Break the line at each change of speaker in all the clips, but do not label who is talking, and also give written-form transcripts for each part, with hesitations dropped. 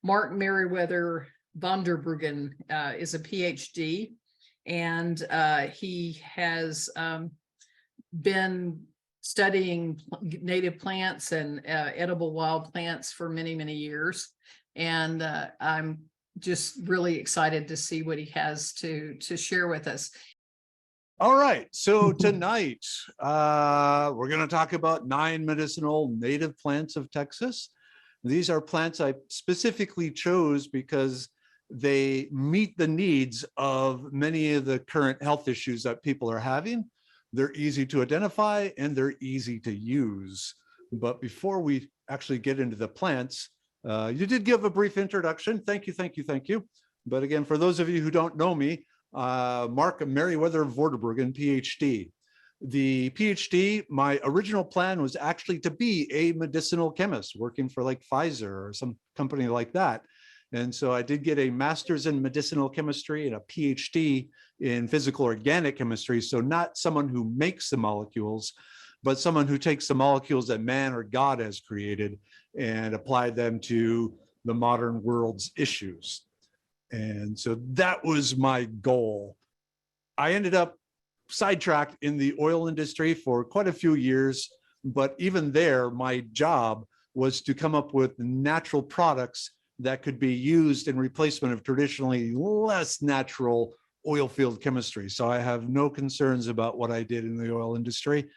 Mark Merriwether Vonderbruggen is a PhD, and he has been studying native plants and edible wild plants for many, many years. And I'm just really excited to see what he has to share with us.
All right, so tonight we're going to talk about 9 medicinal native plants of Texas. These are plants I specifically chose because they meet the needs of many of the current health issues that people are having. They're easy to identify and they're easy to use. But before we actually get into the plants, you did give a brief introduction. Thank you, thank you, thank you. But again, for those of you who don't know me, Mark Merriwether Vorderbruggen, PhD. The PhD, my original plan was actually to be a medicinal chemist working for like Pfizer or some company like that. And so I did get a master's in medicinal chemistry and a PhD in physical organic chemistry. So not someone who makes the molecules, but someone who takes the molecules that man or God has created and applied them to the modern world's issues. And so that was my goal. I ended up sidetracked in the oil industry for quite a few years, but even there, my job was to come up with natural products that could be used in replacement of traditionally less natural oil field chemistry. So I have no concerns about what I did in the oil industry.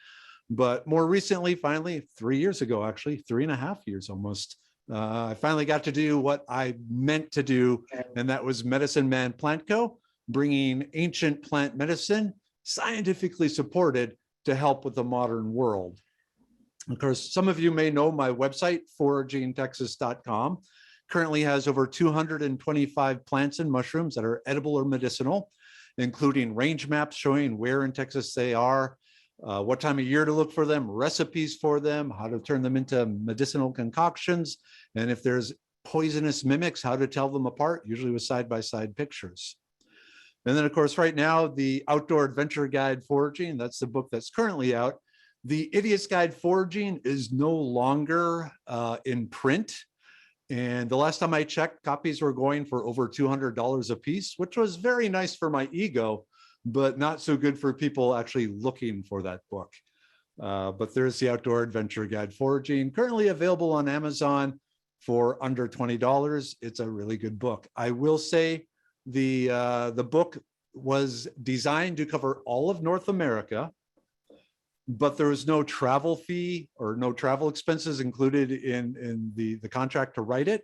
But more recently, finally, 3 years ago, actually, 3.5 years almost, I finally got to do what I meant to do, and that was Medicine Man Plant Co., bringing ancient plant medicine, scientifically supported, to help with the modern world. Of course, some of you may know my website, Vorderbruggen.com, currently has over 225 plants and mushrooms that are edible or medicinal, including range maps showing where in Texas they are, what time of year to look for them, recipes for them, how to turn them into medicinal concoctions, and if there's poisonous mimics, how to tell them apart, usually with side-by-side pictures. And then, of course, right now, the Outdoor Adventure Guide Foraging, that's the book that's currently out. The Idiot's Guide Foraging is no longer in print. And the last time I checked, copies were going for over $200 a piece, which was very nice for my ego, but not so good for people actually looking for that book. But there's the Outdoor Adventure Guide Foraging, currently available on Amazon for under $20. It's a really good book. I will say the book was designed to cover all of North America, but there was no travel fee or no travel expenses included in the contract to write it.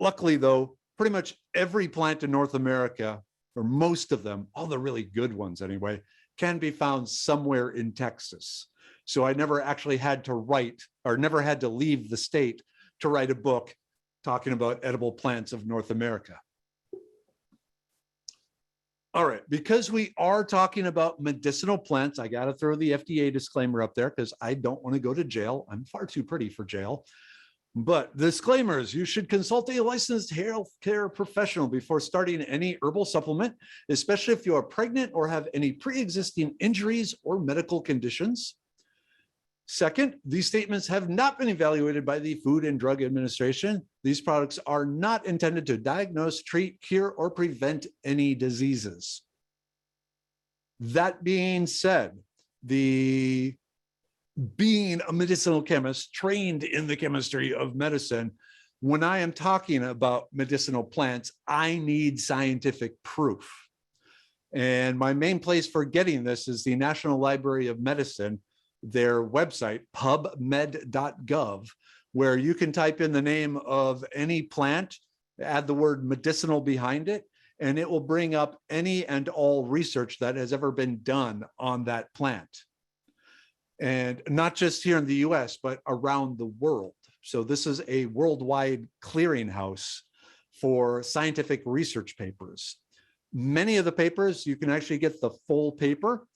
Luckily, though, pretty much every plant in North America, or most of them, all the really good ones anyway, can be found somewhere in Texas. So I never actually had to write, or never had to leave the state to write a book talking about edible plants of North America. All right, because we are talking about medicinal plants, I got to throw the FDA disclaimer up there because I don't want to go to jail. I'm far too pretty for jail. But disclaimers: you should consult a licensed healthcare professional before starting any herbal supplement, especially if you are pregnant or have any pre-existing injuries or medical conditions. Second, these statements have not been evaluated by the Food and Drug Administration. These products are not intended to diagnose, treat, cure, or prevent any diseases. That being said, being a medicinal chemist trained in the chemistry of medicine, when I am talking about medicinal plants, I need scientific proof. And my main place for getting this is the National Library of Medicine, their website, pubmed.gov, where you can type in the name of any plant, add the word medicinal behind it, and it will bring up any and all research that has ever been done on that plant. And not just here in the US, but around the world. So this is a worldwide clearinghouse for scientific research papers. Many of the papers, you can actually get the full paper.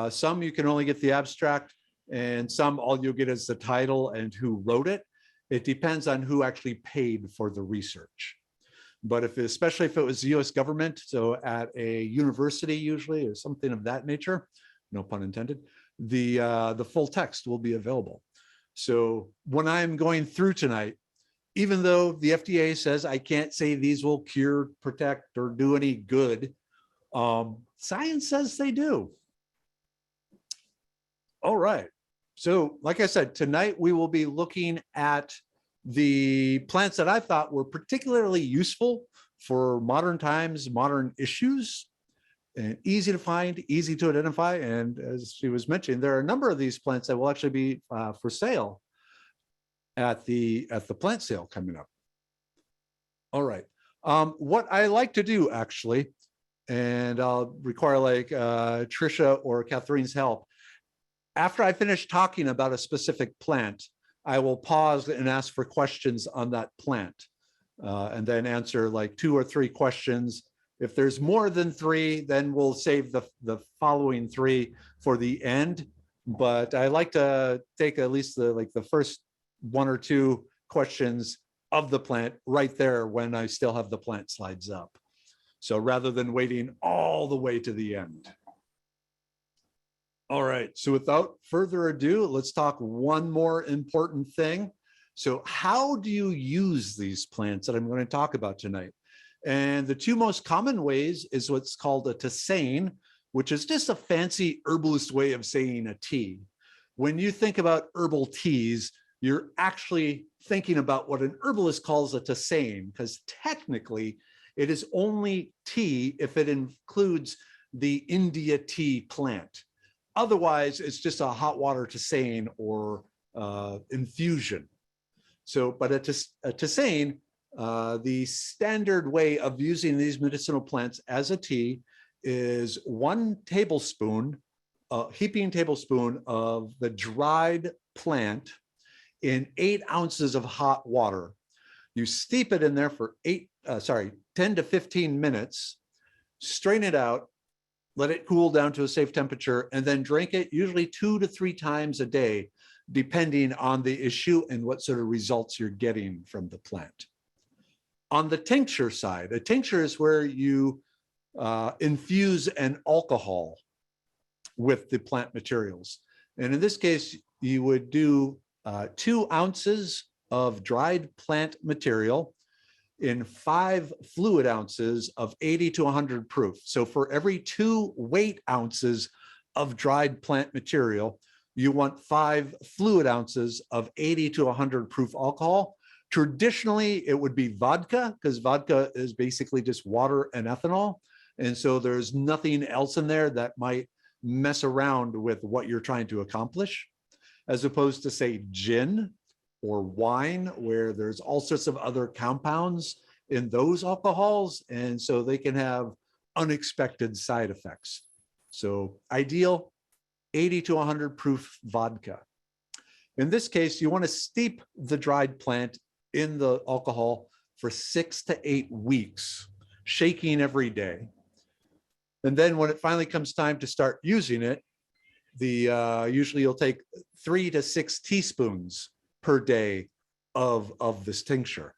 Some you can only get the abstract, and some all you'll get is the title and who wrote it. It depends on who actually paid for the research. But especially if it was the US government, so at a university usually, or something of that nature, no pun intended, the full text will be available. So when I'm going through tonight, even though the FDA says I can't say these will cure, protect, or do any good, science says they do. All right. So like I said, tonight we will be looking at the plants that I thought were particularly useful for modern times, modern issues, and easy to find, easy to identify. And as she was mentioning, there are a number of these plants that will actually be for sale at the plant sale coming up. All right. What I like to do actually, and I'll require like Trisha or Catherine's help, after I finish talking about a specific plant, I will pause and ask for questions on that plant, and then answer like 2 or 3 questions. If there's more than 3, then we'll save the following 3 for the end. But I like to take at least the first 1 or 2 questions of the plant right there when I still have the plant slides up. So rather than waiting all the way to the end. All right, so without further ado, let's talk one more important thing. So how do you use these plants that I'm going to talk about tonight? And the 2 most common ways is what's called a tisane, which is just a fancy herbalist way of saying a tea. When you think about herbal teas, you're actually thinking about what an herbalist calls a tisane, because technically it is only tea if it includes the India tea plant. Otherwise, it's just a hot water tisane or infusion. So, but a tisane, the standard way of using these medicinal plants as a tea is 1 tablespoon, heaping tablespoon of the dried plant in 8 ounces of hot water. You steep it in there for 10 to 15 minutes, strain it out, let it cool down to a safe temperature, and then drink it usually 2 to 3 times a day, depending on the issue and what sort of results you're getting from the plant. On the tincture side, a tincture is where you infuse an alcohol with the plant materials. And in this case, you would do 2 ounces of dried plant material in 5 fluid ounces of 80 to 100 proof. So for every 2 weight ounces of dried plant material, you want 5 fluid ounces of 80 to 100 proof alcohol. Traditionally, it would be vodka, because vodka is basically just water and ethanol. And so there's nothing else in there that might mess around with what you're trying to accomplish, as opposed to, say, gin or wine, where there's all sorts of other compounds in those alcohols, and so they can have unexpected side effects. So ideal, 80 to 100 proof vodka. In this case, you want to steep the dried plant in the alcohol for 6 to 8 weeks, shaking every day. And then when it finally comes time to start using it, usually you'll take 3 to 6 teaspoons per day of this tincture.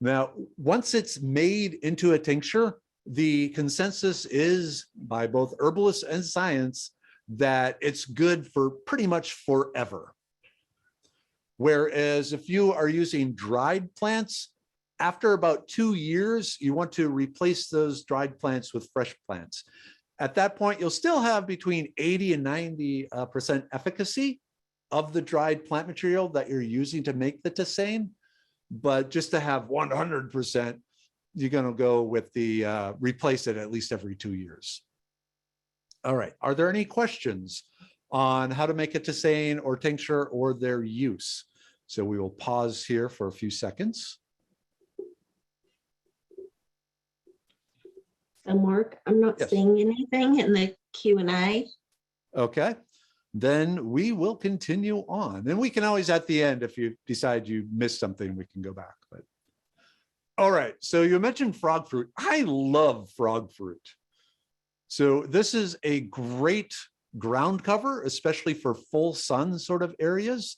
Now, once it's made into a tincture, the consensus is by both herbalists and science that it's good for pretty much forever. Whereas if you are using dried plants, after about 2 years, you want to replace those dried plants with fresh plants. At that point, you'll still have between 80 and 90% efficacy of the dried plant material that you're using to make the tisane. But just to have 100%, you're going to go with the replace it at least every 2 years. All right. Are there any questions on how to make a tisane or tincture or their use? So we will pause here for a few seconds.
So Mark, I'm not
Yes.
seeing anything in the Q&A.
Okay. Then we will continue on. And we can always at the end, if you decide you missed something, we can go back. But all right. So you mentioned frog fruit. I love frog fruit. So this is a great ground cover, especially for full sun sort of areas.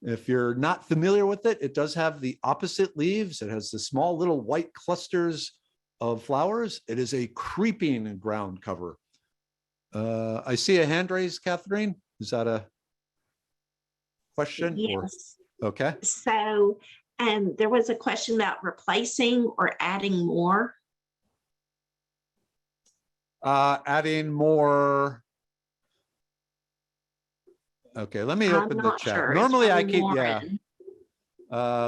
If you're not familiar with it, it does have the opposite leaves. It has the small little white clusters of flowers. It is a creeping ground cover. I see a hand raised, Catherine. Is that a question?
Yes.
Or, okay.
So And there was a question about replacing or adding more.
Adding more. Okay, let me
I'm
open the
not
chat.
sure. It's
Normally I
from
keep, yeah.
Lauren.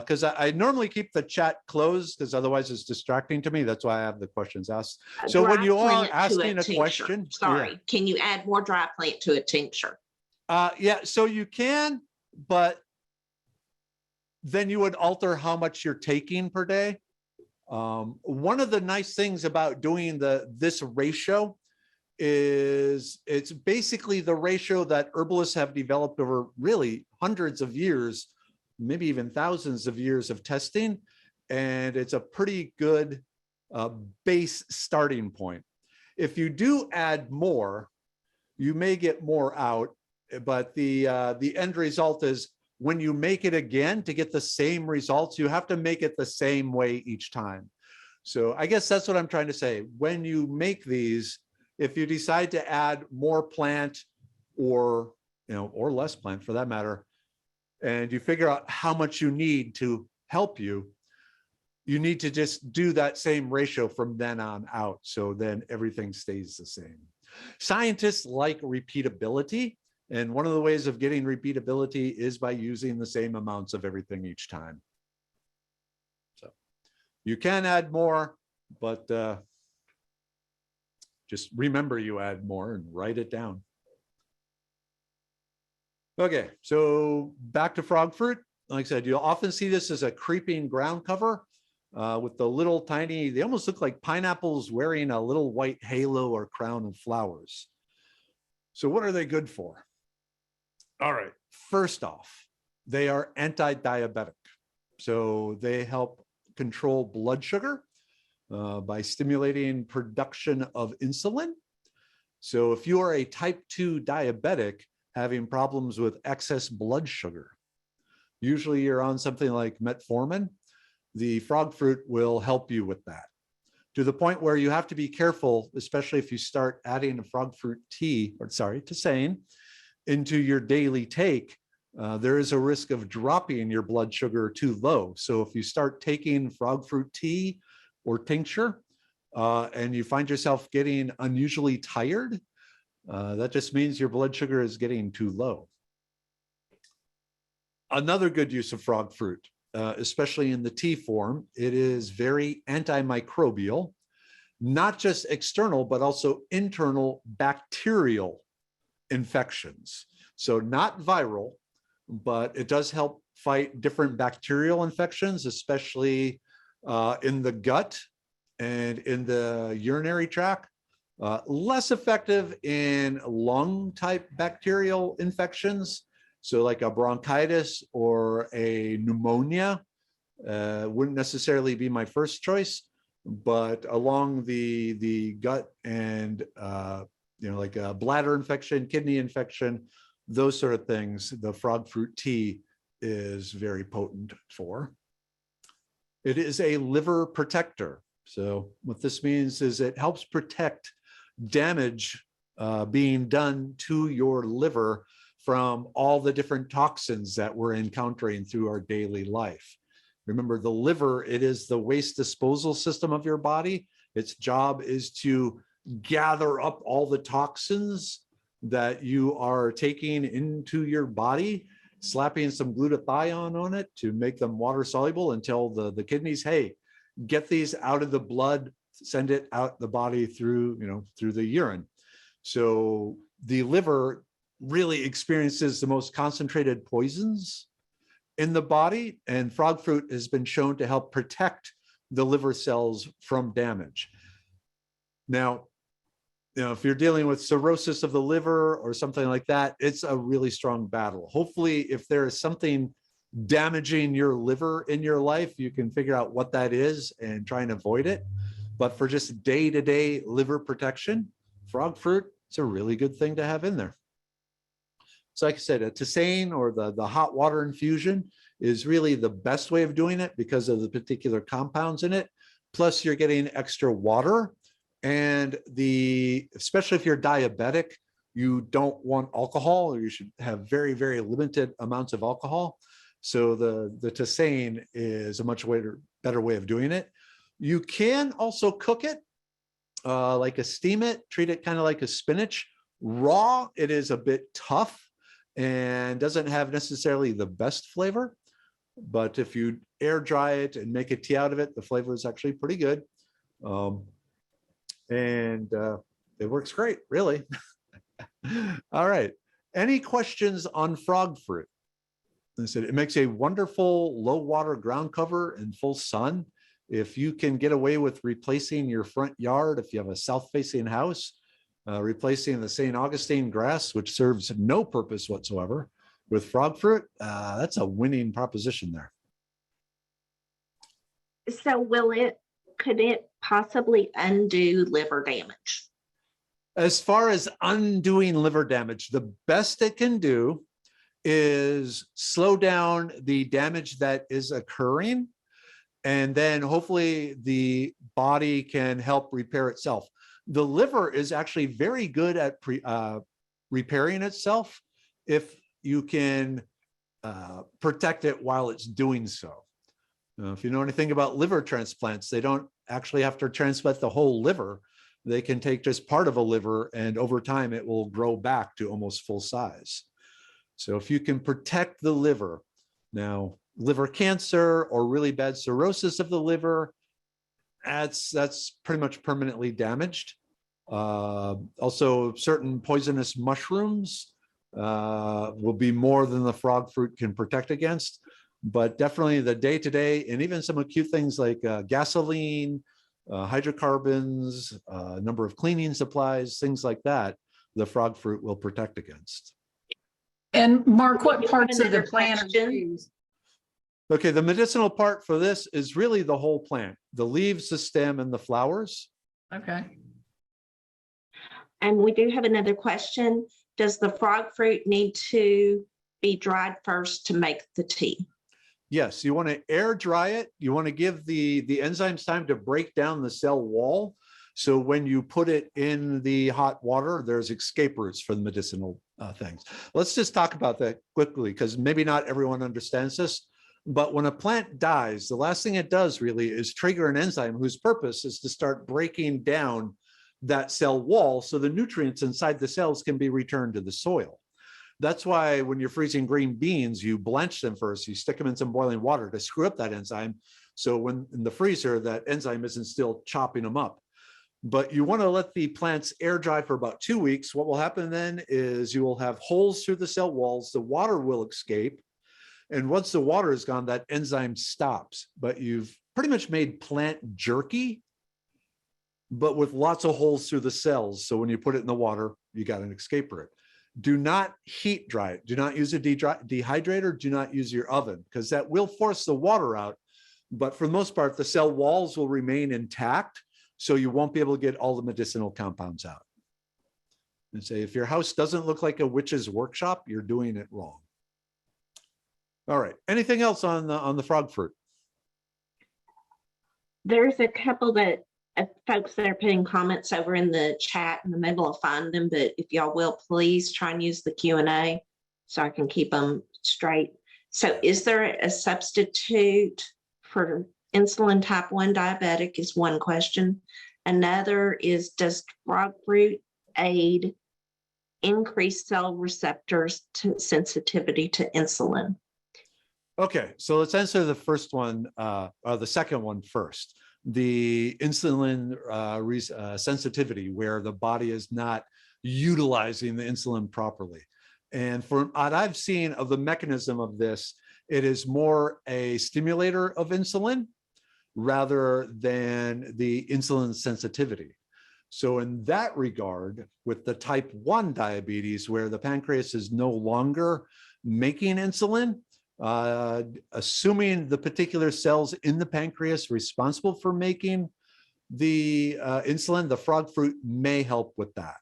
Because I normally keep the chat closed because otherwise it's distracting to me. That's why I have the questions asked. So when
Dry
you are
plant to
asking a
tincture.
question, yeah.
Sorry, can you add more dry plant to a tincture?
Yeah, so you can, but then you would alter how much you're taking per day. One of the nice things about doing this ratio is it's basically the ratio that herbalists have developed over really hundreds of years, maybe even thousands of years of testing. And it's a pretty good base starting point. If you do add more, you may get more out, but the end result is when you make it again to get the same results, you have to make it the same way each time. So I guess that's what I'm trying to say. When you make these, if you decide to add more plant or, or less plant for that matter, and you figure out how much you need to help you, you need to just do that same ratio from then on out. So then everything stays the same. Scientists like repeatability. And one of the ways of getting repeatability is by using the same amounts of everything each time. So you can add more, but just remember you add more and write it down. Okay, so back to frog fruit. Like I said, you'll often see this as a creeping ground cover with the little tiny, they almost look like pineapples wearing a little white halo or crown of flowers. So what are they good for? All right, first off, they are anti-diabetic. So they help control blood sugar by stimulating production of insulin. So if you are a type 2 diabetic having problems with excess blood sugar, usually you're on something like metformin, the frog fruit will help you with that. To the point where you have to be careful, especially if you start adding a frog fruit tea, or sorry, tisane, into your daily take, there is a risk of dropping your blood sugar too low. So if you start taking frog fruit tea or tincture and you find yourself getting unusually tired, that just means your blood sugar is getting too low. Another good use of frog fruit, especially in the tea form, it is very antimicrobial, not just external, but also internal bacterial infections. So not viral, but it does help fight different bacterial infections, especially in the gut and in the urinary tract. Less effective in lung type bacterial infections. So like a bronchitis or a pneumonia wouldn't necessarily be my first choice, but along the gut and like a bladder infection, kidney infection, those sort of things, the frog fruit tea is very potent for. It is a liver protector. So what this means is it helps protect damage being done to your liver from all the different toxins that we're encountering through our daily life. Remember, the liver, it is the waste disposal system of your body. Its job is to gather up all the toxins that you are taking into your body, slapping some glutathione on it to make them water soluble and tell the kidneys, hey, get these out of the blood, send it out the body through, through the urine. So the liver really experiences the most concentrated poisons in the body, and frog fruit has been shown to help protect the liver cells from damage. Now, if you're dealing with cirrhosis of the liver or something like that, it's a really strong battle. Hopefully, if there is something damaging your liver in your life, you can figure out what that is and try and avoid it. But for just day-to-day liver protection, frog fruit, it's a really good thing to have in there. So like I said, a tisane or the hot water infusion is really the best way of doing it because of the particular compounds in it. Plus you're getting extra water, and especially if you're diabetic, you don't want alcohol, or you should have very, very limited amounts of alcohol. So the tisane is a much better way of doing it. You can also cook it, like a steam it, treat it kind of like a spinach. Raw, it is a bit tough and doesn't have necessarily the best flavor. But if you air dry it and make a tea out of it, the flavor is actually pretty good. It works great, really. All right. Any questions on frog fruit? I said it makes a wonderful low water ground cover in full sun. If you can get away with replacing your front yard, if you have a south facing house, replacing the St. Augustine grass, which serves no purpose whatsoever, with frog fruit, that's a winning proposition there.
So could it possibly undo liver damage?
As far as undoing liver damage, the best it can do is slow down the damage that is occurring, and then hopefully the body can help repair itself. The liver is actually very good at repairing itself if you can protect it while it's doing so. If you know anything about liver transplants, they don't actually have to transplant the whole liver. They can take just part of a liver, and over time it will grow back to almost full size. So if you can protect the liver, now liver cancer or really bad cirrhosis of the liver, that's pretty much permanently damaged. Also, certain poisonous mushrooms will be more than the frog fruit can protect against, but definitely the day-to-day and even some acute things like gasoline, hydrocarbons, a number of cleaning supplies, things like that, the frog fruit will protect against.
And Mark, what
You have
parts of the
another
plant are
question?
used?
Okay, the medicinal part for this is really the whole plant, the leaves, the stem, and the flowers.
Okay.
And we do have another question. Does the frog fruit need to be dried first to make the tea?
Yes, you want to air dry it. You want to give the enzymes time to break down the cell wall. So when you put it in the hot water, there's escape routes for the medicinal things. Let's just talk about that quickly, because maybe not everyone understands this. But when a plant dies, the last thing it does really is trigger an enzyme whose purpose is to start breaking down that cell wall so the nutrients inside the cells can be returned to the soil. That's why when you're freezing green beans, you blanch them first. You stick them in some boiling water to screw up that enzyme. So when in the freezer, that enzyme isn't still chopping them up. But you want to let the plants air dry for about 2 weeks. What will happen then is you will have holes through the cell walls. The water will escape. And once the water is gone, that enzyme stops. But you've pretty much made plant jerky, but with lots of holes through the cells. So when you put it in the water, you got an escape route. Do not heat dry it. Do not use a dehydrator. Do not use your oven, because that will force the water out. But for the most part, the cell walls will remain intact. So you won't be able to get all the medicinal compounds out. And say, if your house doesn't look like a witch's workshop, you're doing it wrong. All right. Anything else on the frog fruit?
There's a couple that folks that are putting comments over in the chat, and maybe I'll find them, but if y'all will, please try and use the Q&A so I can keep them straight. So is there a substitute for insulin type 1 diabetic is one question. Another is, does frog fruit aid increased cell receptors to sensitivity to insulin?
Okay, so let's answer the first one, or the second one first. The insulin sensitivity, where the body is not utilizing the insulin properly. And from what I've seen of the mechanism of this, it is more a stimulator of insulin rather than the insulin sensitivity. So in that regard, with the type 1 diabetes, where the pancreas is no longer making insulin, assuming the particular cells in the pancreas responsible for making the insulin, the frog fruit may help with that.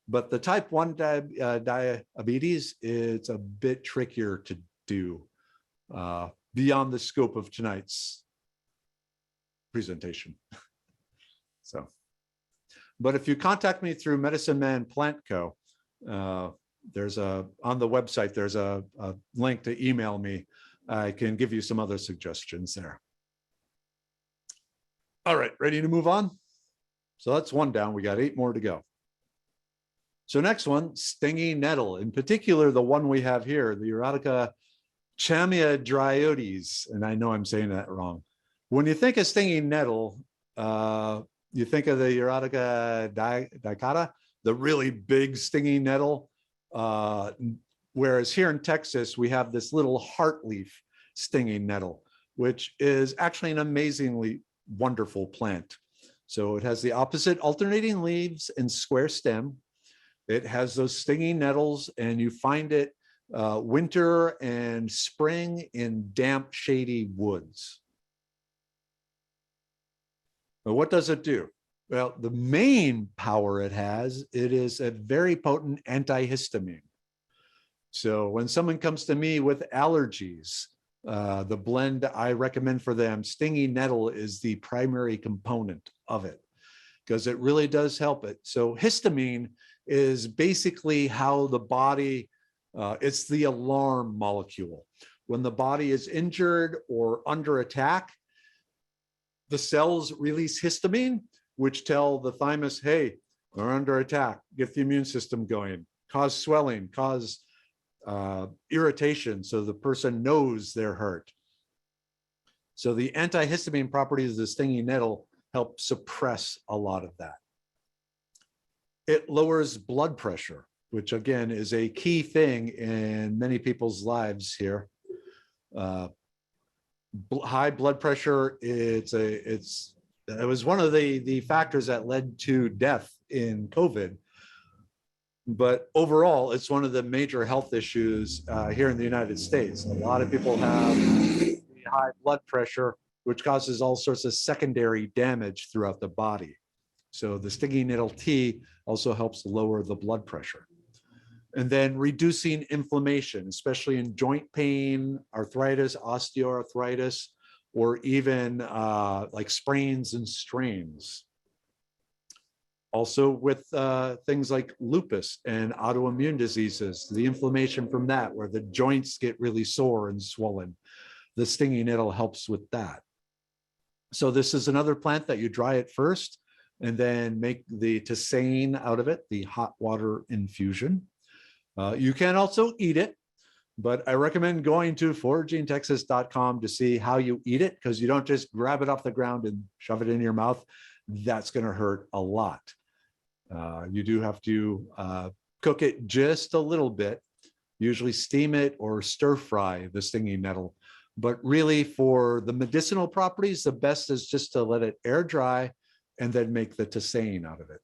But the type 1 diabetes, it's a bit trickier to do beyond the scope of tonight's presentation. So, but if you contact me through Medicine Man Plant Co., there's on the website, there's a link to email me I can give you some other suggestions there. All right, ready to move on? So that's one down. We got 8 more to go. So next one, stingy nettle. In particular, the one we have here, the Erotica chamaedriotes, and I know I'm saying that wrong. When you think of stingy nettle, you think of the Erotica dicata, the really big stingy nettle. Whereas here in Texas, we have this little heartleaf stinging nettle, which is actually an amazingly wonderful plant. So it has the opposite alternating leaves and square stem. It has those stinging nettles, and you find it winter and spring in damp, shady woods. But what does it do? Well, the main power it has, it is a very potent antihistamine. So when someone comes to me with allergies, the blend I recommend for them, stingy nettle, is the primary component of it because it really does help it. So histamine is basically how the body, it's the alarm molecule. When the body is injured or under attack, the cells release histamine, which tell the thymus, hey, we're under attack, get the immune system going, cause swelling, cause irritation, so the person knows they're hurt. So the antihistamine properties of the stinging nettle help suppress a lot of that. It lowers blood pressure, which again is a key thing in many people's lives here. High blood pressure, it was one of the factors that led to death in COVID. But overall, it's one of the major health issues here in the United States. A lot of people have high blood pressure, which causes all sorts of secondary damage throughout the body. So the stinging nettle tea also helps lower the blood pressure. And then reducing inflammation, especially in joint pain, arthritis, osteoarthritis, or even like sprains and strains. Also with things like lupus and autoimmune diseases, the inflammation from that, where the joints get really sore and swollen, the stinging nettle helps with that. So this is another plant that you dry it first and then make the tisane out of it, the hot water infusion. You can also eat it, but I recommend going to foragingtexas.com to see how you eat it, because you don't just grab it off the ground and shove it in your mouth. That's going to hurt a lot. You do have to cook it just a little bit, usually steam it or stir fry the stinging nettle. But really for the medicinal properties, the best is just to let it air dry and then make the tisane out of it.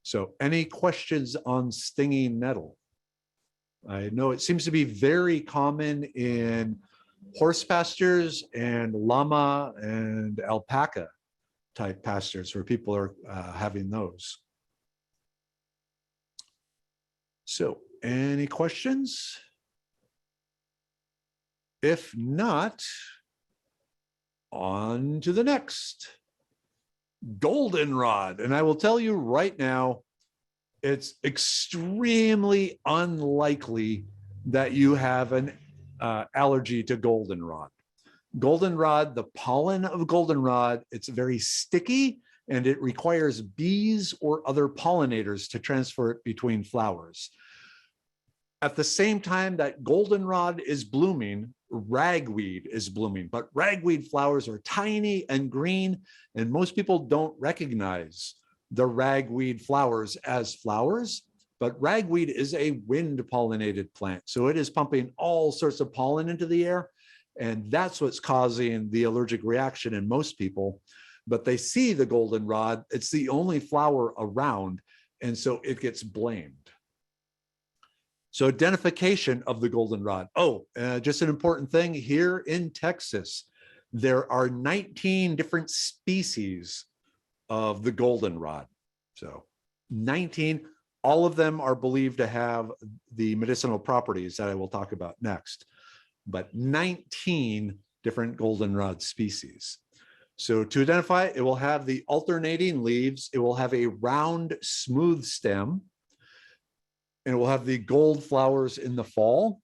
So any questions on stinging nettle? I know it seems to be very common in horse pastures and llama and alpaca type pastures where people are having those. So any questions? If not, on to the next. Goldenrod. And I will tell you right now, it's extremely unlikely that you have an allergy to goldenrod. Goldenrod, the pollen of goldenrod, it's very sticky and it requires bees or other pollinators to transfer it between flowers. At the same time that goldenrod is blooming, ragweed is blooming, but ragweed flowers are tiny and green, and most people don't recognize the ragweed flowers as flowers, but ragweed is a wind pollinated plant. So it is pumping all sorts of pollen into the air, and that's what's causing the allergic reaction in most people. But they see the goldenrod, it's the only flower around, and so it gets blamed. So identification of the goldenrod. Just an important thing here in Texas, there are 19 different species of the goldenrod. So 19, all of them are believed to have the medicinal properties that I will talk about next, but 19 different goldenrod species. So to identify it, it will have the alternating leaves. It will have a round, smooth stem, and it will have the gold flowers in the fall.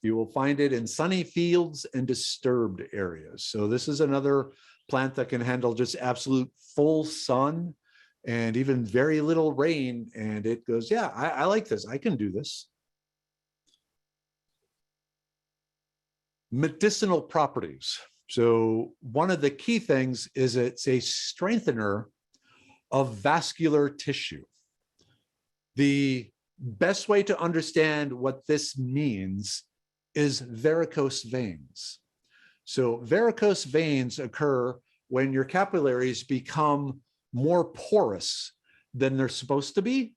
You will find it in sunny fields and disturbed areas. So this is another plant that can handle just absolute full sun and even very little rain. And it goes, yeah, I like this. I can do this. Medicinal properties. So one of the key things is it's a strengthener of vascular tissue. The best way to understand what this means is varicose veins. So varicose veins occur when your capillaries become more porous than they're supposed to be.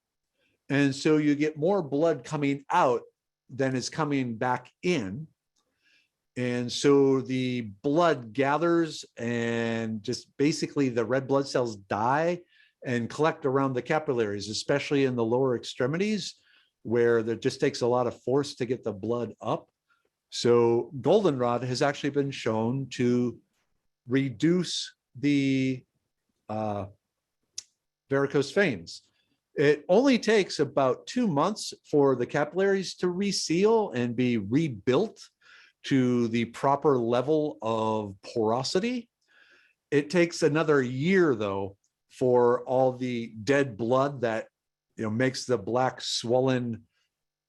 And so you get more blood coming out than is coming back in. And so the blood gathers and just basically the red blood cells die and collect around the capillaries, especially in the lower extremities, where there just takes a lot of force to get the blood up. So goldenrod has actually been shown to reduce the varicose veins. It only takes about 2 months for the capillaries to reseal and be rebuilt to the proper level of porosity. It takes another year, though, for all the dead blood that makes the black swollen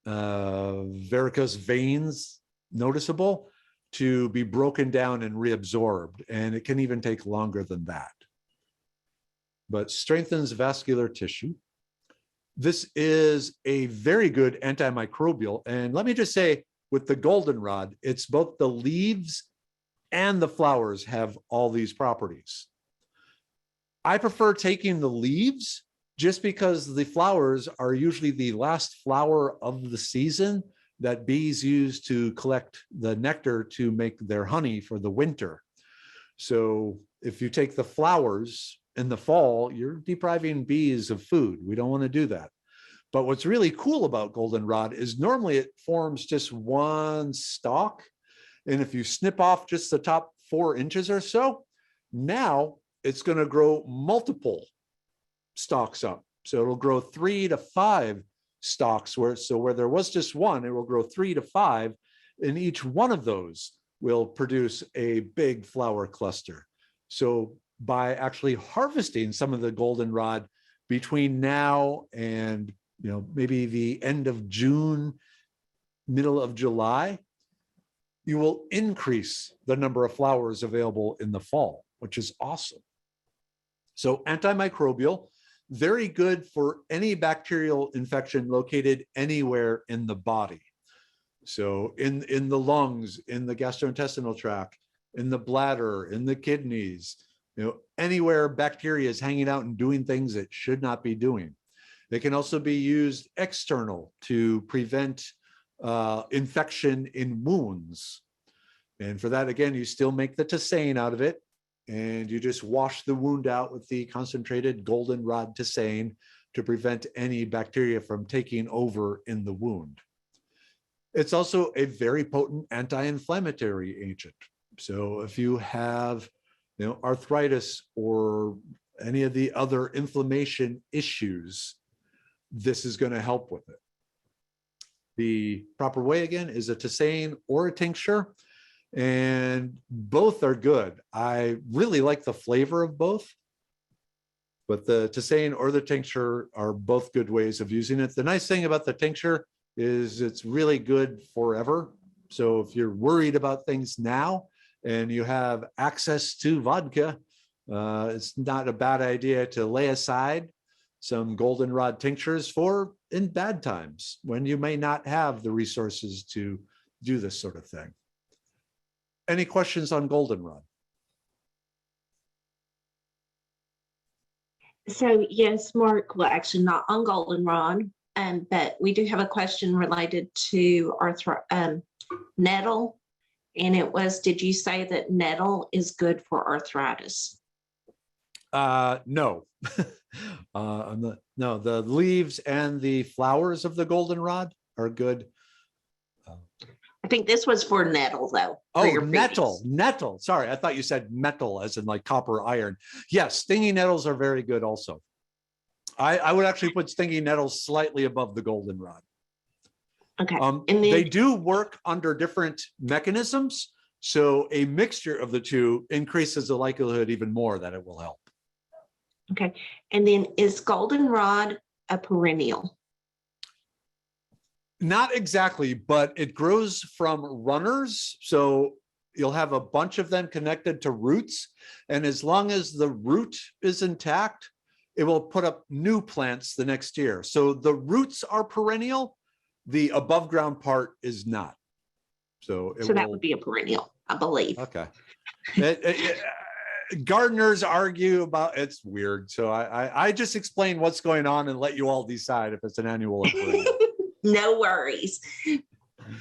varicose veins noticeable to be broken down and reabsorbed. And it can even take longer than that. But strengthens vascular tissue. This is a very good antimicrobial. And let me just say, with the goldenrod, it's both the leaves and the flowers have all these properties. I prefer taking the leaves just because the flowers are usually the last flower of the season that bees use to collect the nectar to make their honey for the winter. So if you take the flowers in the fall, you're depriving bees of food. We don't want to do that. But what's really cool about goldenrod is normally it forms just one stalk. And if you snip off just the top 4 inches or so, now it's going to grow multiple stalks up. So it'll grow 3 to 5 stalks where there was just one, it will grow 3 to 5. And each one of those will produce a big flower cluster. So by actually harvesting some of the goldenrod between now and maybe the end of June, middle of July, you will increase the number of flowers available in the fall, which is awesome. So antimicrobial, very good for any bacterial infection located anywhere in the body. So in the lungs, in the gastrointestinal tract, in the bladder, in the kidneys, anywhere bacteria is hanging out and doing things it should not be doing. They can also be used external to prevent infection in wounds. And for that, again, you still make the tisane out of it, and you just wash the wound out with the concentrated goldenrod tisane to prevent any bacteria from taking over in the wound. It's also a very potent anti-inflammatory agent. So if you have arthritis or any of the other inflammation issues, this is going to help with it. The proper way, again, is a tisane or a tincture, and both are good. I really like the flavor of both, but the tisane or the tincture are both good ways of using it. The nice thing about the tincture is it's really good forever. So if you're worried about things now and you have access to vodka, it's not a bad idea to lay aside some goldenrod tinctures for in bad times when you may not have the resources to do this sort of thing. Any questions on goldenrod?
So yes, Mark, well, actually not on goldenrod, but we do have a question related to nettle. And it was, did you say that nettle is good for arthritis?
No. No, the leaves and the flowers of the goldenrod are good.
I think this was for nettle, though.
Oh, nettle. Sorry, I thought you said metal as in like copper, iron. Yes, stinging nettles are very good also. I would actually put stinging nettles slightly above the goldenrod.
Okay. And
They
then,
do work under different mechanisms. So a mixture of the two increases the likelihood even more that it will help.
okay. And then is goldenrod a perennial?
Not exactly, but it grows from runners. So you'll have a bunch of them connected to roots. And as long as the root is intact, it will put up new plants the next year. So the roots are perennial. The above ground part is not. So
That would be a perennial, I believe.
Okay. Gardeners argue about it's weird. So I just explain what's going on and let you all decide if it's an annual or perennial.
No worries.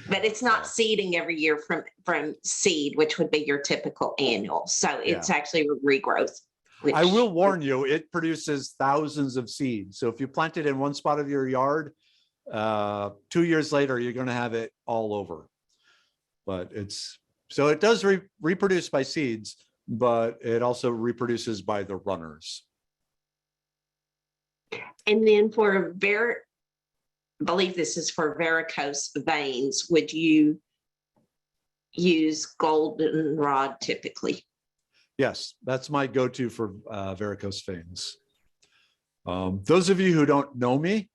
But it's not seeding every year from seed, which would be your typical annual. So it's actually regrowth.
I will warn you, it produces thousands of seeds. So if you plant it in one spot of your yard, 2 years later, you're going to have it all over. But so it does reproduce by seeds, but it also reproduces by the runners.
And then I believe this is for varicose veins, would you use goldenrod typically?
Yes, that's my go-to for varicose veins. Those of you who don't know me,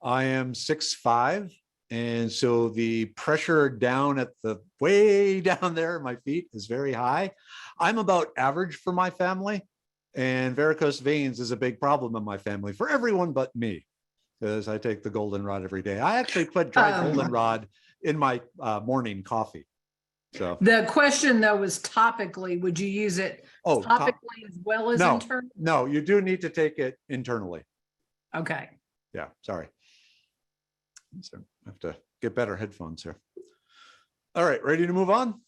I am 6'5", and so the pressure down at the way down there at my feet is very high. I'm about average for my family, and varicose veins is a big problem in my family for everyone but me, because I take the goldenrod every day. I actually put dried goldenrod in my morning coffee. So
the question though was topically, would you use it topically as well as internally?
No, you do need to take it internally.
Okay.
Yeah, sorry. So I have to get better headphones here. All right, ready to move on?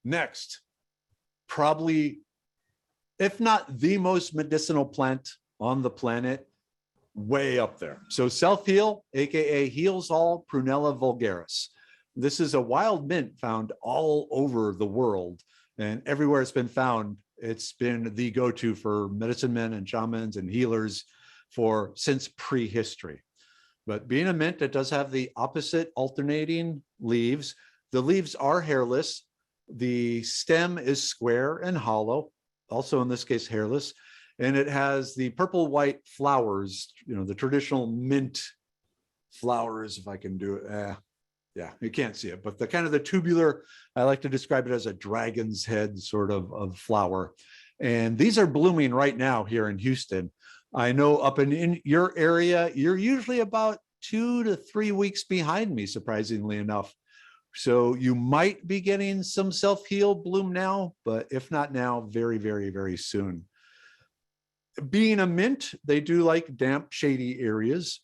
Next, probably, if not the most medicinal plant on the planet, way up there. So self-heal, AKA heals all, Prunella vulgaris. This is a wild mint found all over the world, and everywhere it's been found, it's been the go-to for medicine men and shamans and healers since prehistory. But being a mint, it does have the opposite alternating leaves. The leaves are hairless. The stem is square and hollow, also in this case hairless, and it has the purple-white flowers, the traditional mint flowers, if I can do it. Yeah, you can't see it, but the kind of the tubular, I like to describe it as a dragon's head sort of flower. And these are blooming right now here in Houston. I know up in your area, you're usually about 2 to 3 weeks behind me, surprisingly enough. So you might be getting some self-heal bloom now, but if not now, very, very, very soon. Being a mint, they do like damp, shady areas,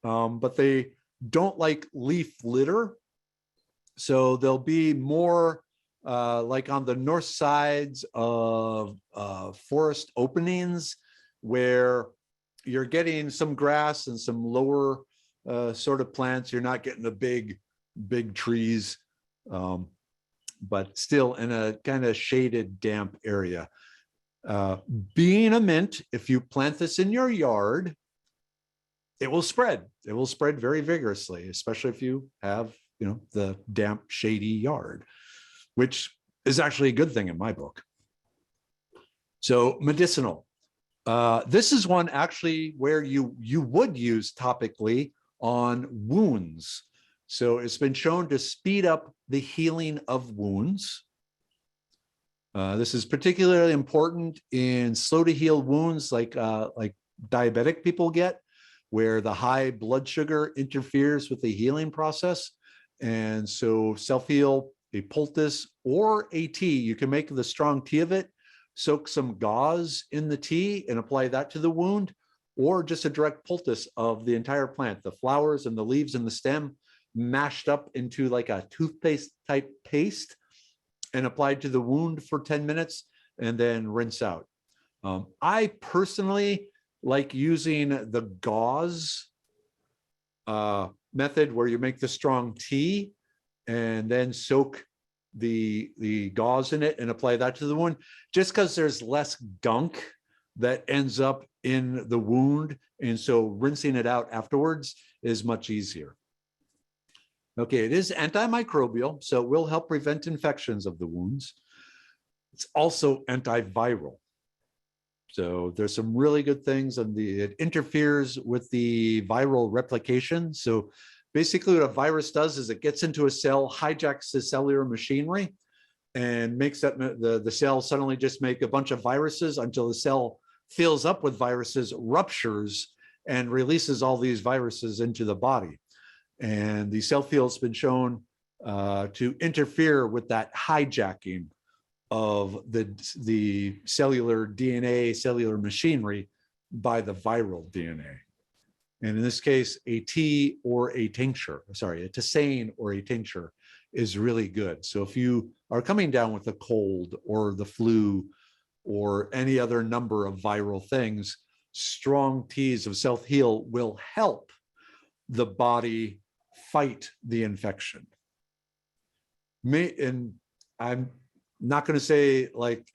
but they don't like leaf litter. So they'll be more like on the north sides of forest openings where you're getting some grass and some lower sort of plants. You're not getting the big trees, but still in a kind of shaded, damp area. Being a mint, if you plant this in your yard, it will spread. It will spread very vigorously, especially if you have, the damp, shady yard, which is actually a good thing in my book. So medicinal. This is one actually where you would use topically on wounds. So it's been shown to speed up the healing of wounds. This is particularly important in slow to heal wounds like diabetic people get, where the high blood sugar interferes with the healing process. And so self-heal, a poultice or a tea, you can make the strong tea of it, soak some gauze in the tea and apply that to the wound, or just a direct poultice of the entire plant, the flowers and the leaves and the stem mashed up into like a toothpaste type paste and applied to the wound for 10 minutes and then rinse out. I personally like using the gauze method where you make the strong tea and then soak the gauze in it and apply that to the wound, just because there's less gunk that ends up in the wound. And so rinsing it out afterwards is much easier. Okay, it is antimicrobial, so it will help prevent infections of the wounds. It's also antiviral. So there's some really good things, and it interferes with the viral replication. So basically what a virus does is it gets into a cell, hijacks the cellular machinery, and makes that the cell suddenly just make a bunch of viruses until the cell fills up with viruses, ruptures, and releases all these viruses into the body. And the cell field's been shown to interfere with that hijacking of the cellular DNA, cellular machinery by the viral DNA. And in this case, a tea or a tincture, sorry, a tisane or a tincture is really good. So if you are coming down with a cold or the flu or any other number of viral things, strong teas of self-heal will help the body fight the infection. And I'm not going to say like,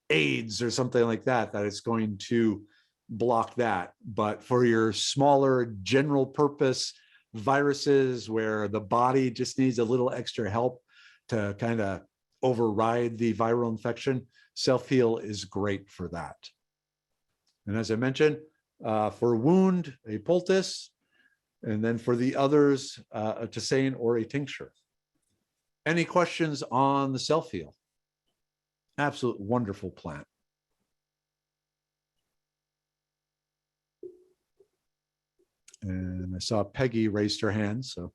AIDS or something like that, that it's going to block that. But for your smaller general purpose viruses where the body just needs a little extra help to kind of override the viral infection, self-heal is great for that. And as I mentioned, for a wound, a poultice, and then for the others, a tisane or a tincture. Any questions on the self-heal? Absolute wonderful plant. And I saw Peggy raised her hand, so.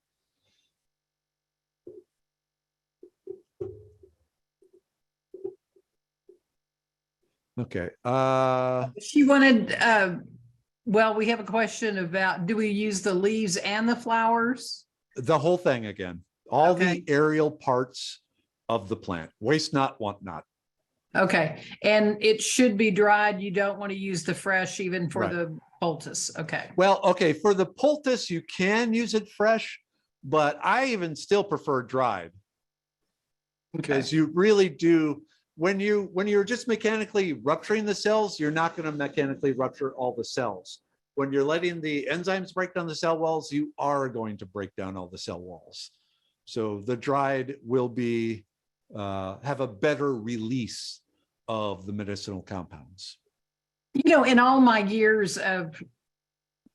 Okay.
She wanted, well, we have a question about, do we use the leaves and the flowers?
The whole thing again, all
Okay.
the aerial parts of the plant, waste not, want not.
Okay, and it should be dried. You don't want to use the fresh even for
Right.
the poultice. Okay.
Well, okay, for the poultice, you can use it fresh, but I even still prefer dried because you really do, when you're just mechanically rupturing the cells, you're not going to mechanically rupture all the cells. When you're letting the enzymes break down the cell walls, you are going to break down all the cell walls. So the dried will be have a better release of the medicinal compounds.
In all my years of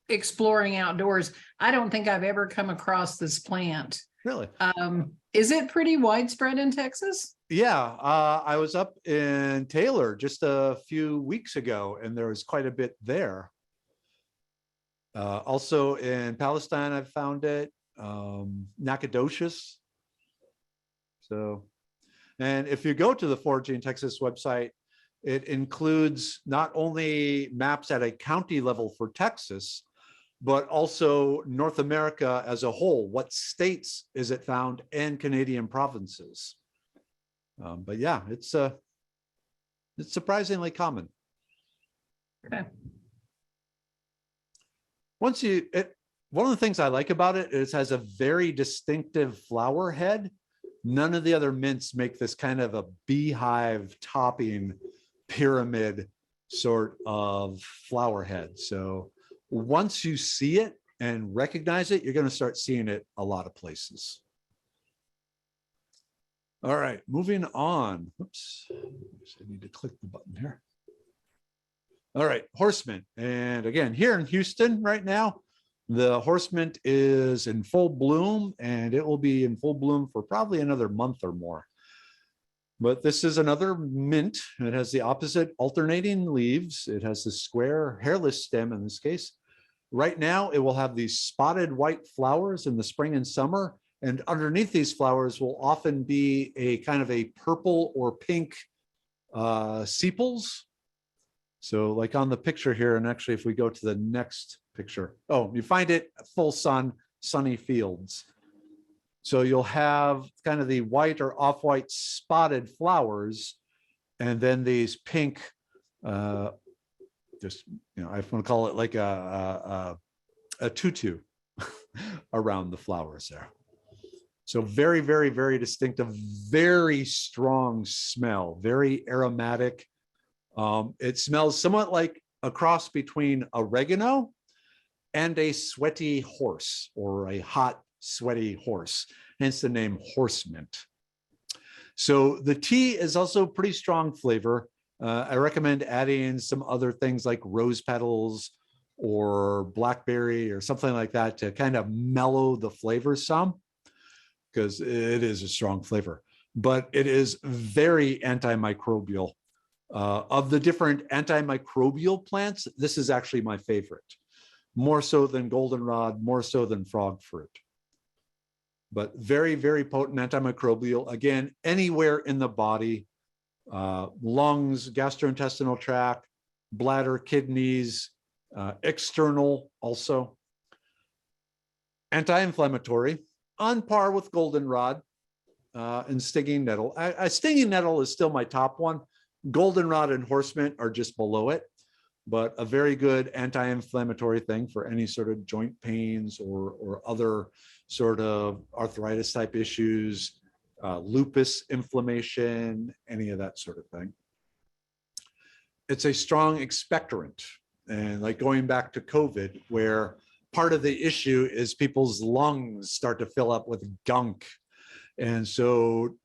exploring outdoors, I don't think I've ever come across this plant.
Really?
Is it pretty widespread in Texas?
Yeah, I was up in Taylor just a few weeks ago, and there was quite a bit there. Also in Palestine, I've found it, Nacogdoches. So, and if you go to the Foraging Texas website, it includes not only maps at a county level for Texas, but also North America as a whole. What states is it found, and Canadian provinces? But yeah, it's surprisingly common.
Okay.
One of the things I like about it is it has a very distinctive flower head. None of the other mints make this kind of a beehive topping pyramid sort of flower head. So once you see it and recognize it, you're going to start seeing it a lot of places. All right, moving on. Oops, I need to click the button here. All right, horse mint. And again, here in Houston right now, the horse mint is in full bloom, and it will be in full bloom for probably another month or more. But this is another mint. It has the opposite alternating leaves. It has the square hairless stem in this case. Right now, it will have these spotted white flowers in the spring and summer. And underneath these flowers will often be a kind of a purple or pink sepals. So like on the picture here, and actually if we go to the next picture, oh, you find it full sun, sunny fields. So you'll have kind of the white or off-white spotted flowers, and then these pink, just, I want to call it like a tutu around the flowers there. So very, very, very distinctive, very strong smell, very aromatic. It smells somewhat like a cross between oregano and a sweaty horse, or a hot, sweaty horse, hence the name horse mint. So the tea is also pretty strong flavor. I recommend adding some other things like rose petals or blackberry or something like that to kind of mellow the flavor some, because it is a strong flavor, but it is very antimicrobial. Of the different antimicrobial plants, this is actually my favorite, more so than goldenrod, more so than frog fruit. But very, very potent antimicrobial, again, anywhere in the body, lungs, gastrointestinal tract, bladder, kidneys, external also. Anti-inflammatory, on par with goldenrod and stinging nettle. Stinging nettle is still my top one. Goldenrod and horse mint are just below it, but a very good anti-inflammatory thing for any sort of joint pains or other sort of arthritis type issues, lupus inflammation, any of that sort of thing. It's a strong expectorant. And like going back to COVID, where part of the issue is people's lungs start to fill up with gunk. And so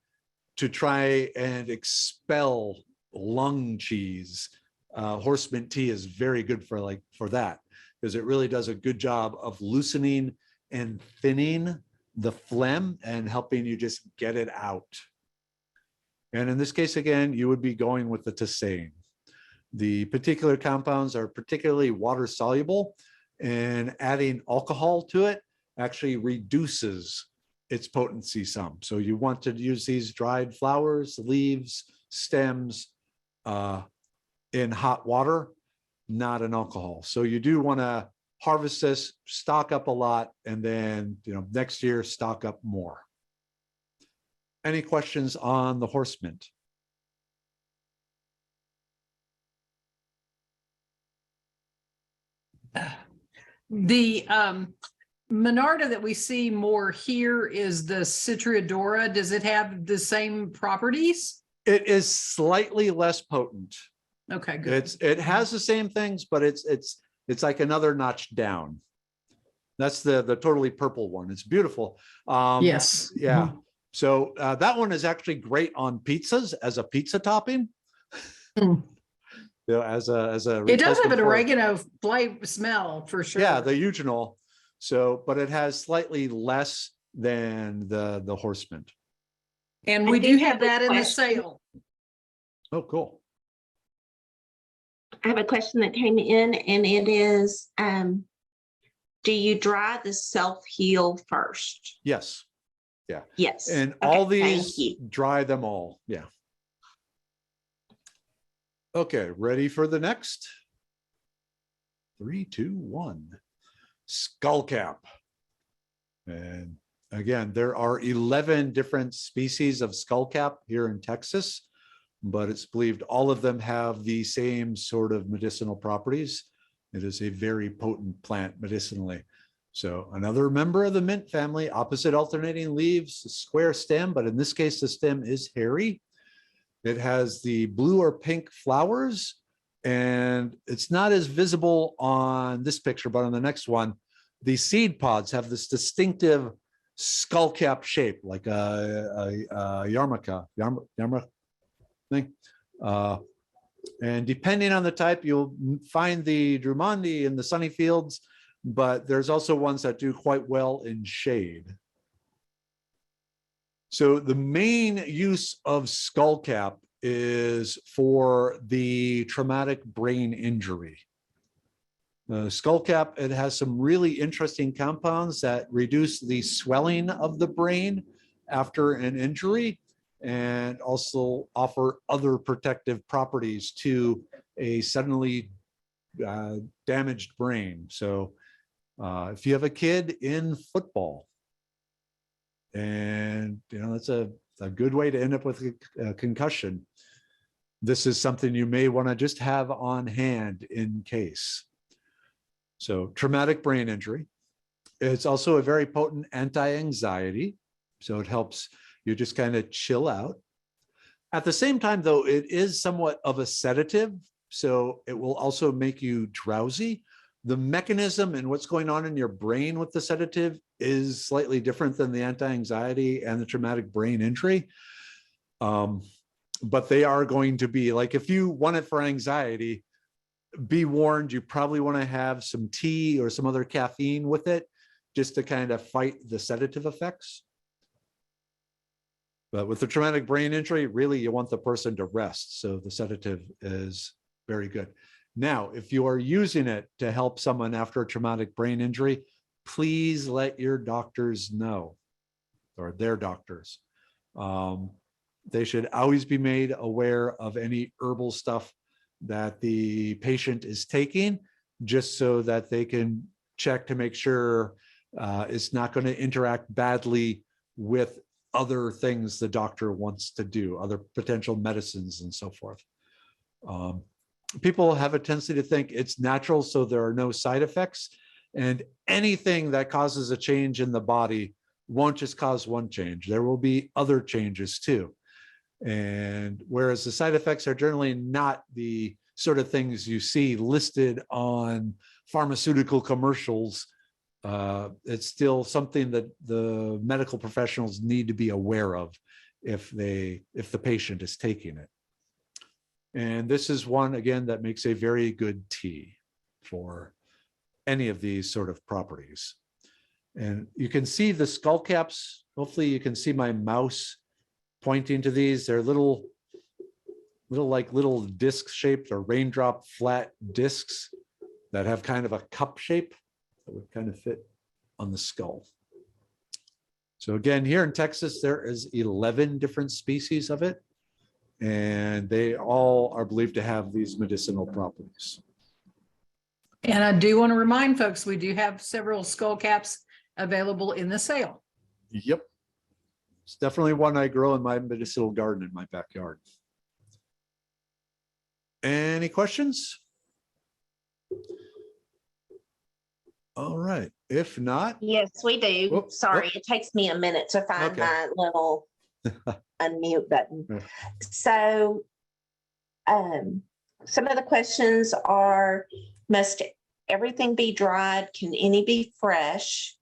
to try and expel lung cheese, horse mint tea is very good for that, because it really does a good job of loosening and thinning the phlegm and helping you just get it out. And in this case, again, you would be going with the tisane. The particular compounds are particularly water soluble, and adding alcohol to it actually reduces its potency some. So you want to use these dried flowers, leaves, stems in hot water, not in alcohol. So you do want to harvest this, stock up a lot, and then next year stock up more. Any questions on the horse mint?
The Monarda that we see more here is the Citriodora. Does it have the same properties?
It is slightly less potent.
Okay, good.
It has the same things, but it's like another notch down. That's the totally purple one. It's beautiful.
Yes.
Yeah. So that one is actually great on pizzas as a pizza topping.
Mm.
As a
It does have an
replacement for-
oregano flavor smell for sure.
Yeah, the eugenol. So, but it has slightly less than the horse mint.
And
I
we do
do
have
have a
that in the
question.
sale.
Oh, cool.
I have a question that came in, and it is, do you dry the self-heal first?
Yes.
Yes.
And
Okay,
all
thank
these,
you.
dry them all. Yeah. Okay, ready for the next? 3, 2, 1. Skullcap. And again, there are 11 different species of skullcap here in Texas, but it's believed all of them have the same sort of medicinal properties. It is a very potent plant medicinally. So another member of the mint family, opposite alternating leaves, square stem, but in this case, the stem is hairy. It has the blue or pink flowers, and it's not as visible on this picture, but on the next one, the seed pods have this distinctive skullcap shape, like a yarmulke thing. And depending on the type, you'll find the Drummondii in the sunny fields, but there's also ones that do quite well in shade. So the main use of skullcap is for the traumatic brain injury. Skullcap, it has some really interesting compounds that reduce the swelling of the brain after an injury, and also offer other protective properties to a suddenly damaged brain. So if you have a kid in football, and that's a good way to end up with a concussion, this is something you may want to just have on hand in case. So traumatic brain injury. It's also a very potent anti-anxiety. So it helps you just kind of chill out. At the same time, though, it is somewhat of a sedative. so it will also make you drowsy. The mechanism and what's going on in your brain with the sedative is slightly different than the anti-anxiety and the traumatic brain injury. But they are going to be like, if you want it for anxiety, be warned, you probably want to have some tea or some other caffeine with it just to kind of fight the sedative effects. But with the traumatic brain injury, really, you want the person to rest. So the sedative is very good. Now, if you are using it to help someone after a traumatic brain injury, please let your doctors know, or their doctors. They should always be made aware of any herbal stuff that the patient is taking, just so that they can check to make sure it's not going to interact badly with other things the doctor wants to do, other potential medicines and so forth. People have a tendency to think it's natural, so there are no side effects. And anything that causes a change in the body won't just cause one change. There will be other changes too. And whereas the side effects are generally not the sort of things you see listed on pharmaceutical commercials, it's still something that the medical professionals need to be aware of if the patient is taking it. And this is one, again, that makes a very good tea for any of these sort of properties. And you can see the skull caps. Hopefully you can see my mouse pointing to these. They're little disc shaped or raindrop flat discs that have kind of a cup shape that would kind of fit on the skull. So again, here in Texas, there is 11 different species of it, and they all are believed to have these medicinal properties.
And I do want to remind folks, we do have several skull caps available in the sale.
Yep. It's definitely one I grow in my medicinal garden in my backyard. Any questions? All right. If not.
Yes, we do.
Whoop,
Sorry,
whoop.
it takes me a minute to find
Okay.
my little unmute button.
Yeah.
So some of the questions are, must everything be dried? Can any be fresh?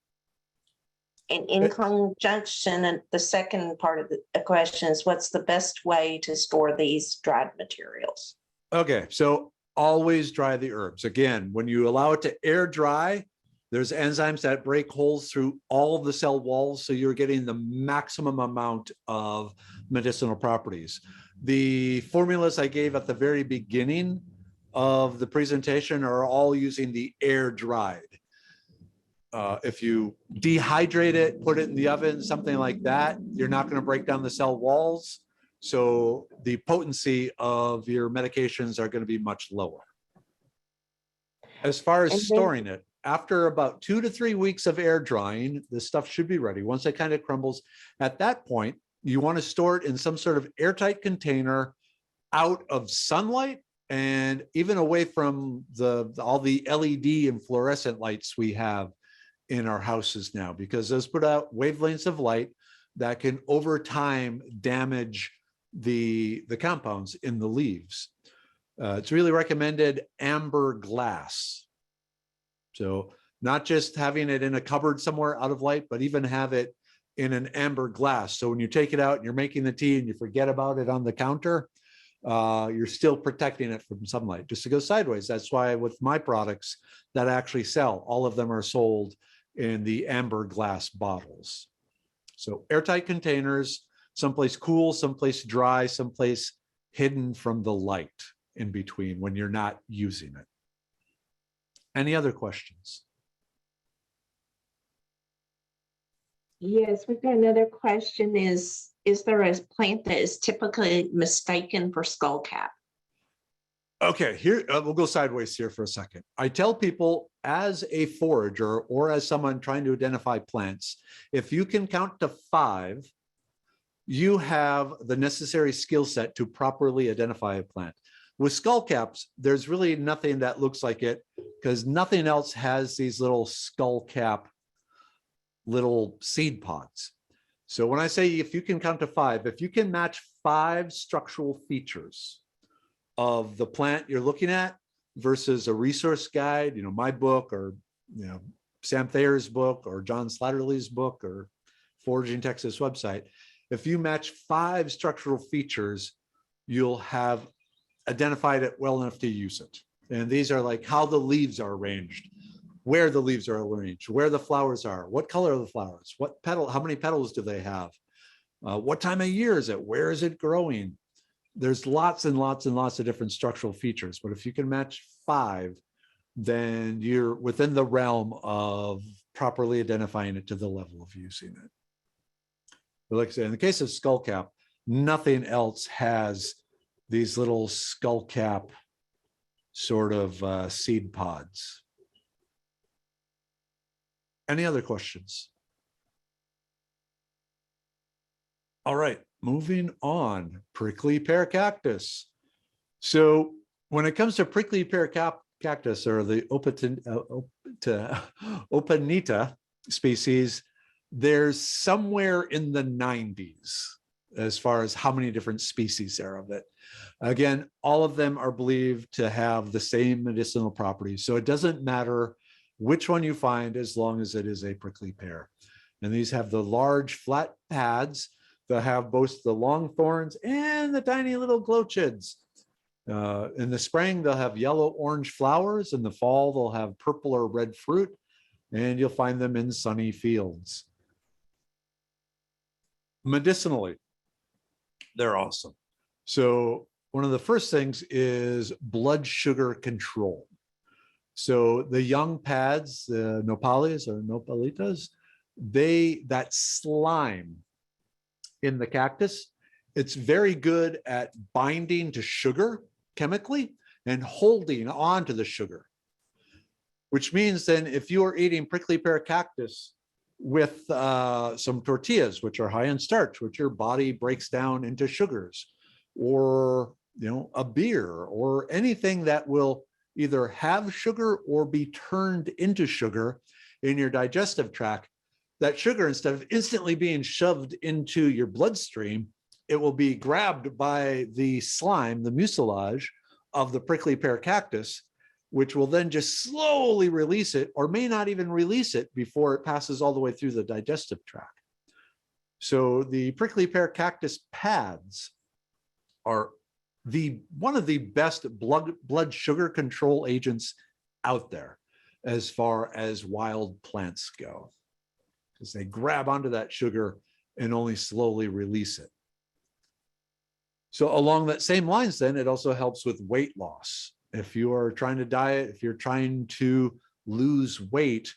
And in conjunction, and the second part of the question is, what's the best way to store these dried materials?
Okay, so always dry the herbs. Again, when you allow it to air dry, there's enzymes that break holes through all of the cell walls, so you're getting the maximum amount of medicinal properties. The formulas I gave at the very beginning of the presentation are all using the air dried. If you dehydrate it, put it in the oven, something like that, you're not going to break down the cell walls. So the potency of your medications are going to be much lower. As far as storing it, after about 2 to 3 weeks of air drying, this stuff should be ready. Once it kind of crumbles, at that point, you want to store it in some sort of airtight container out of sunlight and even away from all the LED and fluorescent lights we have in our houses now, because those put out wavelengths of light that can over time damage the compounds in the leaves. It's really recommended amber glass. So not just having it in a cupboard somewhere out of light, but even have it in an amber glass. So when you take it out and you're making the tea and you forget about it on the counter, you're still protecting it from sunlight. Just to go sideways, that's why with my products that I actually sell, all of them are sold in the amber glass bottles. So airtight containers, someplace cool, someplace dry, someplace hidden from the light in between when you're not using it. Any other questions?
Yes, we've got another question. Is there a plant that is typically mistaken for skullcap?
Okay, here we'll go sideways here for a second. I tell people as a forager or as someone trying to identify plants, if you can count to 5, you have the necessary skill set to properly identify a plant. With skullcaps, there's really nothing that looks like it because nothing else has these little skullcap little seed pods. So when I say if you can count to 5, if you can match 5 structural features of the plant you're looking at versus a resource guide, my book, or, Sam Thayer's book, or John Slatterly's book, or Foraging Texas website. If you match 5 structural features, you'll have identified it well enough to use it. And these are like how the leaves are arranged, where the leaves are arranged, where the flowers are, what color are the flowers, what petal, how many petals do they have, what time of year is it, where is it growing. There's lots and lots and lots of different structural features, but if you can match 5, then you're within the realm of properly identifying it to the level of using it. But like I said, in the case of skullcap, nothing else has these little skullcap sort of seed pods. Any other questions? All right, moving on. Prickly pear cactus. So when it comes to prickly pear cactus, or the Openita species, there's somewhere in the 90s as far as how many different species there are of it. Again, all of them are believed to have the same medicinal properties. So it doesn't matter which one you find as long as it is a prickly pear. And these have the large flat pads that have both the long thorns and the tiny little glochids. In the spring, they'll have yellow-orange flowers. In the fall, they'll have purple or red fruit, and you'll find them in sunny fields. Medicinally, they're awesome. So one of the first things is blood sugar control. So the young pads, the nopales or nopalitas, that slime in the cactus, it's very good at binding to sugar chemically and holding on to the sugar, which means then if you are eating prickly pear cactus with some tortillas, which are high in starch, which your body breaks down into sugars, or a beer, or anything that will either have sugar or be turned into sugar in your digestive tract, that sugar, instead of instantly being shoved into your bloodstream, it will be grabbed by the slime, the mucilage of the prickly pear cactus, which will then just slowly release it, or may not even release it before it passes all the way through the digestive tract. So the prickly pear cactus pads are one of the best blood sugar control agents out there as far as wild plants go, because they grab onto that sugar and only slowly release it. So along that same lines, then, it also helps with weight loss. If you are trying to diet, if you're trying to lose weight,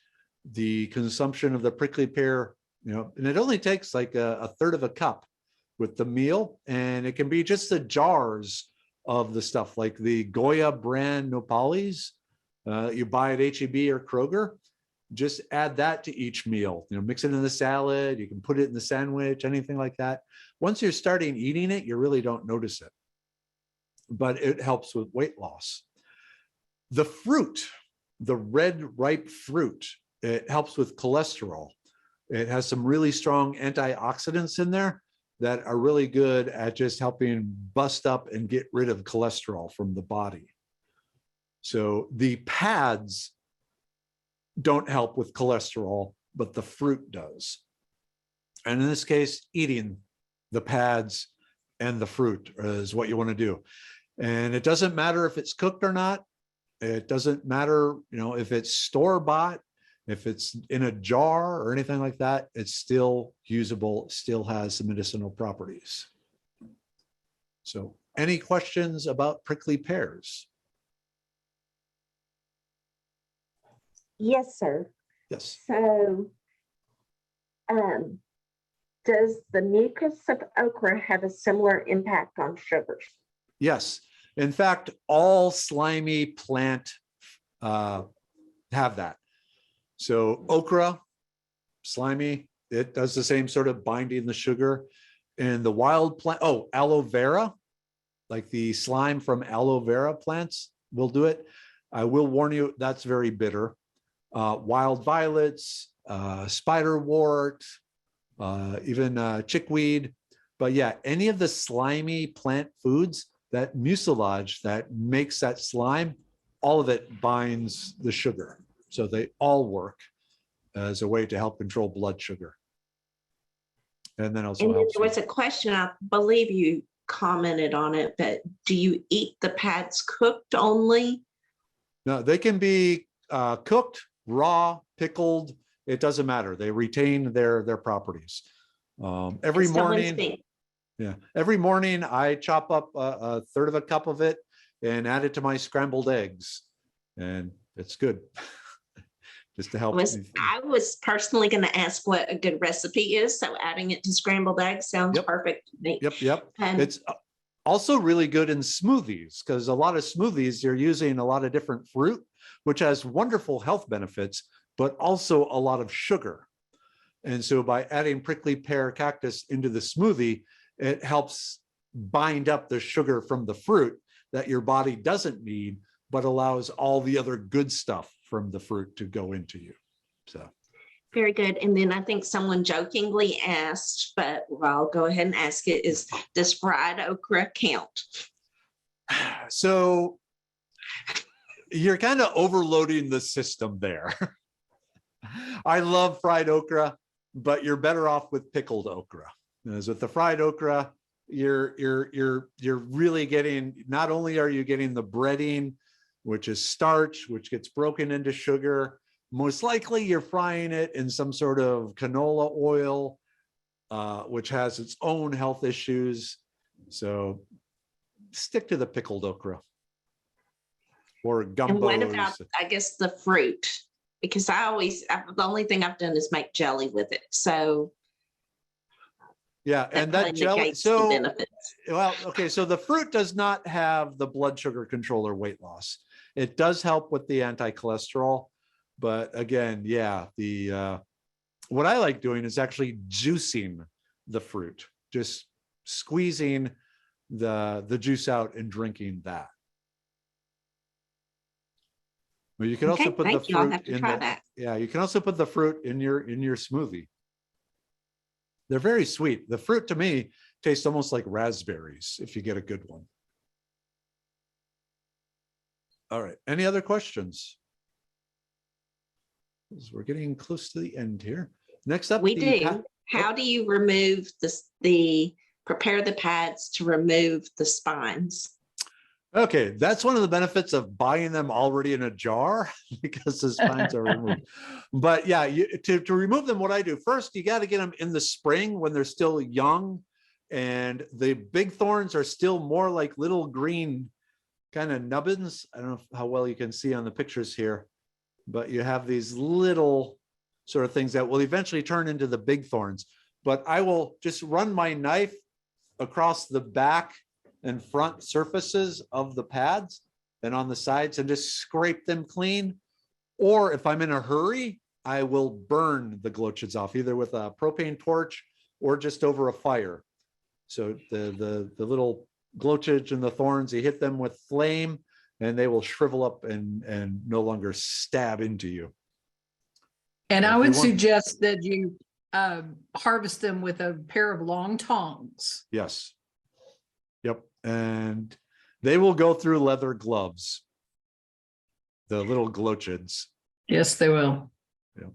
the consumption of the prickly pear, and it only takes like a third of a cup with the meal, and it can be just the jars of the stuff, like the Goya brand nopales you buy at H-E-B or Kroger. Just add that to each meal, mix it in the salad, you can put it in the sandwich, anything like that. Once you're starting eating it, you really don't notice it, but it helps with weight loss. The fruit, the red ripe fruit, it helps with cholesterol. It has some really strong antioxidants in there that are really good at just helping bust up and get rid of cholesterol from the body. So the pads don't help with cholesterol, but the fruit does. And in this case, eating the pads and the fruit is what you want to do. And it doesn't matter if it's cooked or not. It doesn't matter, if it's store-bought, if it's in a jar or anything like that, it's still usable, still has some medicinal properties. So any questions about prickly pears?
Yes, sir.
Yes.
So, does the mucus of okra have a similar impact on sugars?
Yes. In fact, all slimy plant have that. So okra, slimy, it does the same sort of binding the sugar. And the wild plant, aloe vera, like the slime from aloe vera plants will do it. I will warn you, that's very bitter. Wild violets, spiderwort, even chickweed. But yeah, any of the slimy plant foods that mucilage that makes that slime, all of it binds the sugar. So they all work as a way to help control blood sugar. And then also
And then
helps
there was
with,
a question, I believe you commented on it, but do you eat the pads cooked only?
no, they can be cooked, raw, pickled. It doesn't matter. They retain their properties. Every
And someone's
morning,
being-
every morning I chop up a third of a cup of it and add it to my scrambled eggs, and it's good. Just to help.
I was personally going to ask what a good recipe is, so adding it to scrambled eggs sounds
Yep.
perfect to me.
Yep.
And
It's also really good in smoothies, because a lot of smoothies, you're using a lot of different fruit, which has wonderful health benefits, but also a lot of sugar. And so by adding prickly pear cactus into the smoothie, it helps bind up the sugar from the fruit that your body doesn't need, but allows all the other good stuff from the fruit to go into you. So
very good. And then I think someone jokingly asked, but I'll go ahead and ask it, is does fried okra count?
So you're kind of overloading the system there. I love fried okra, but you're better off with pickled okra. Because with the fried okra, you're really getting, not only are you getting the breading, which is starch, which gets broken into sugar, most likely you're frying it in some sort of canola oil, which has its own health issues. So stick to the pickled okra or gumbos.
And what about, I guess, the fruit? Because the only thing I've done is make jelly with it. So
yeah, and that
probably
jelly,
negates the
so,
benefits.
well, okay, so the fruit does not have the blood sugar control or weight loss. It does help with the anti-cholesterol, but again, yeah, what I like doing is actually juicing the fruit, just squeezing the juice out and drinking that. But you can also put the
Thank you. I'll
fruit
have to
in
try
the,
that.
yeah, you can also put the fruit in your smoothie. They're very sweet. The fruit to me tastes almost like raspberries if you get a good one. All right. Any other questions? We're getting close to the end here. Next up,
We do. How do you remove prepare the pads to remove the spines?
Okay, that's one of the benefits of buying them already in a jar because the spines are removed. But yeah, to remove them, what I do first, you got to get them in the spring when they're still young, and the big thorns are still more like little green kind of nubbins. I don't know how well you can see on the pictures here, but you have these little sort of things that will eventually turn into the big thorns. But I will just run my knife across the back and front surfaces of the pads and on the sides and just scrape them clean. Or if I'm in a hurry, I will burn the glochids off either with a propane torch or just over a fire. So the little glochids and the thorns, you hit them with flame and they will shrivel up and no longer stab into you.
And
So
I
if you
would
want-
suggest that you harvest them with a pair of long tongs.
Yes. Yep. And they will go through leather gloves, the little glochids.
Yes, they will.
Yeah.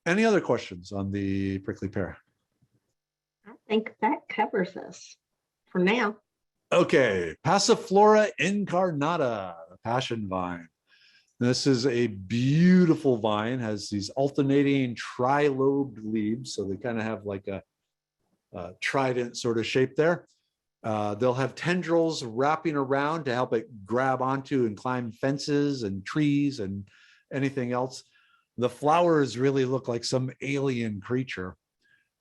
Any other questions on the prickly pear?
I think that covers us for now.
Okay, Passiflora incarnata, the passion vine. This is a beautiful vine, has these alternating tri-lobed leaves, so they kind of have like a trident sort of shape there. They'll have tendrils wrapping around to help it grab onto and climb fences and trees and anything else. The flowers really look like some alien creature.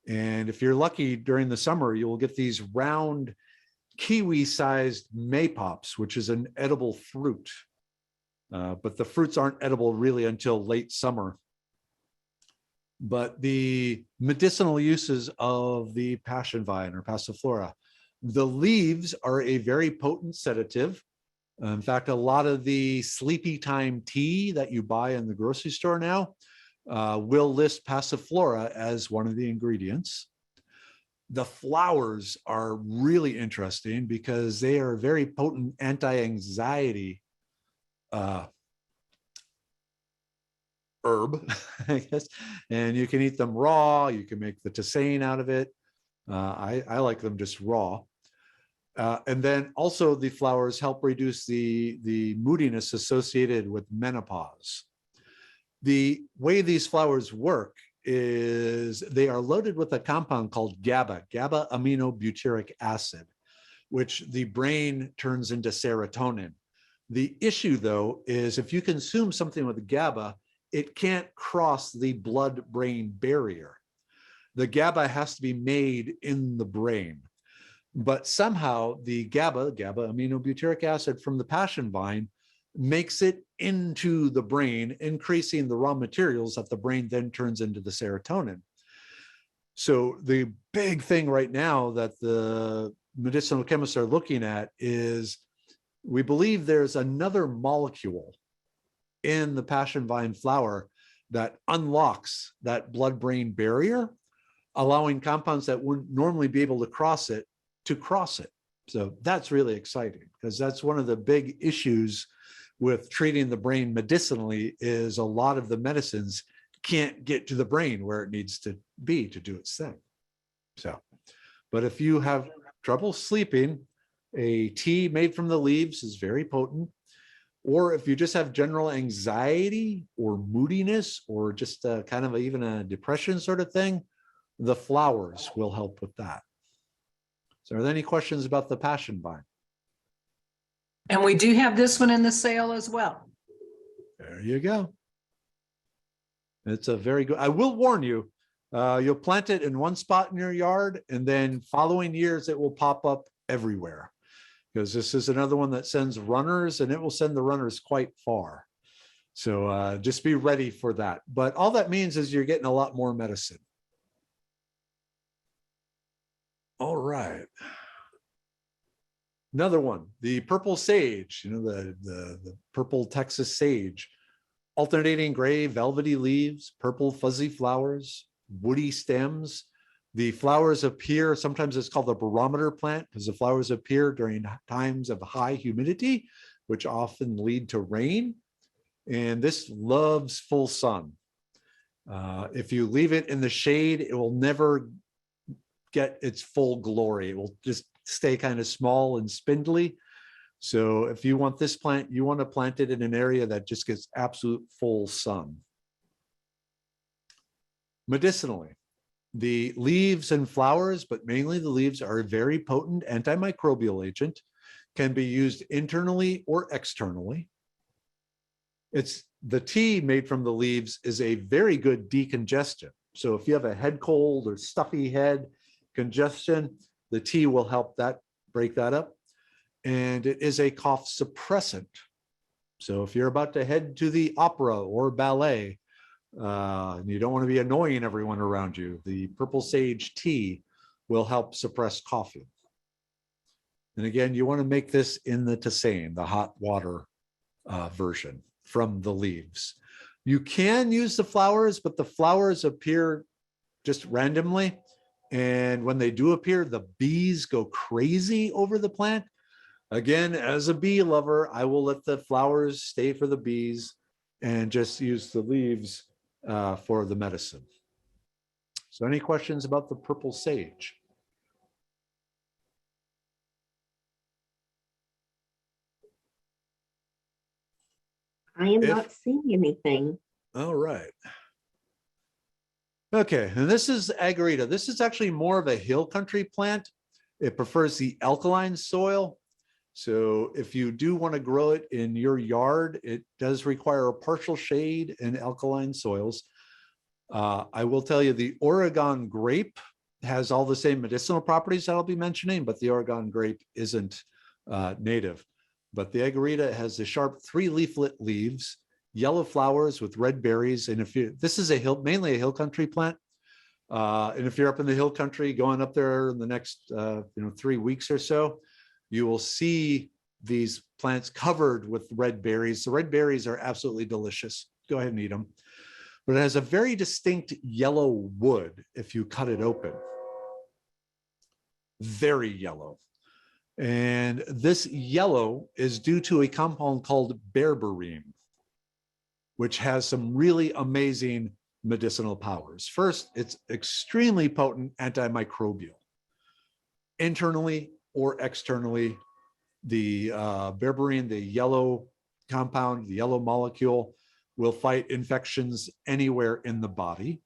And if you're lucky during the summer, you'll get these round kiwi-sized maypops, which is an edible fruit. But the fruits aren't edible really until late summer. But the medicinal uses of the passion vine or Passiflora, the leaves are a very potent sedative. In fact, a lot of the sleepy time tea that you buy in the grocery store now will list Passiflora as one of the ingredients. The flowers are really interesting because they are very potent anti-anxiety herb, I guess. And you can eat them raw. You can make the tisane out of it. I like them just raw. And then also the flowers help reduce the moodiness associated with menopause. The way these flowers work is they are loaded with a compound called GABA aminobutyric acid, which the brain turns into serotonin. The issue, though, is if you consume something with GABA, it can't cross the blood-brain barrier. The GABA has to be made in the brain. But somehow the GABA aminobutyric acid from the passion vine, makes it into the brain, increasing the raw materials that the brain then turns into the serotonin. So the big thing right now that the medicinal chemists are looking at is we believe there's another molecule in the passion vine flower that unlocks that blood-brain barrier, allowing compounds that wouldn't normally be able to cross it to cross it. So that's really exciting because that's one of the big issues with treating the brain medicinally is a lot of the medicines can't get to the brain where it needs to be to do its thing. So, but if you have trouble sleeping, a tea made from the leaves is very potent. Or if you just have general anxiety or moodiness or just kind of even a depression sort of thing, the flowers will help with that. So are there any questions about the passion vine?
And we do have this one in the sale as well.
There you go. It's a very good, I will warn you, you'll plant it in one spot in your yard and then following years, it will pop up everywhere because this is another one that sends runners and it will send the runners quite far. So just be ready for that. But all that means is you're getting a lot more medicine. All right. Another one, the purple sage, you know, the purple Texas sage, alternating gray velvety leaves, purple fuzzy flowers, woody stems. The flowers appear, sometimes it's called the barometer plant because the flowers appear during times of high humidity, which often lead to rain. And this loves full sun. If you leave it in the shade, it will never get its full glory. It will just stay kind of small and spindly. So if you want this plant, you want to plant it in an area that just gets absolute full sun. Medicinally, the leaves and flowers, but mainly the leaves, are a very potent antimicrobial agent, can be used internally or externally. It's the tea made from the leaves is a very good decongestant. So if you have a head cold or stuffy head, congestion, the tea will help that break that up. And it is a cough suppressant. So if you're about to head to the opera or ballet, and you don't want to be annoying everyone around you, the purple sage tea will help suppress coughing. And again, you want to make this in the tisane, the hot water version from the leaves. You can use the flowers, but the flowers appear just randomly. And when they do appear, the bees go crazy over the plant. Again, as a bee lover, I will let the flowers stay for the bees and just use the leaves for the medicine. So any questions about the purple sage?
I am not seeing anything.
All right. Okay, and this is Agarita. This is actually more of a hill country plant. It prefers the alkaline soil. So if you do want to grow it in your yard, it does require a partial shade in alkaline soils. I will tell you the Oregon grape has all the same medicinal properties that I'll be mentioning, but the Oregon grape isn't native. But the Agarita has the sharp 3-leaflet leaves, yellow flowers with red berries. And if you, this is a hill, mainly a hill country plant. And if you're up in the hill country, going up there in the next 3 weeks or so, you will see these plants covered with red berries. The red berries are absolutely delicious. Go ahead and eat them. But it has a very distinct yellow wood if you cut it open. very yellow. And this yellow is due to a compound called berberine, which has some really amazing medicinal powers. First, it's extremely potent antimicrobial. Internally or externally, the berberine, the yellow compound, the yellow molecule, will fight infections anywhere in the body.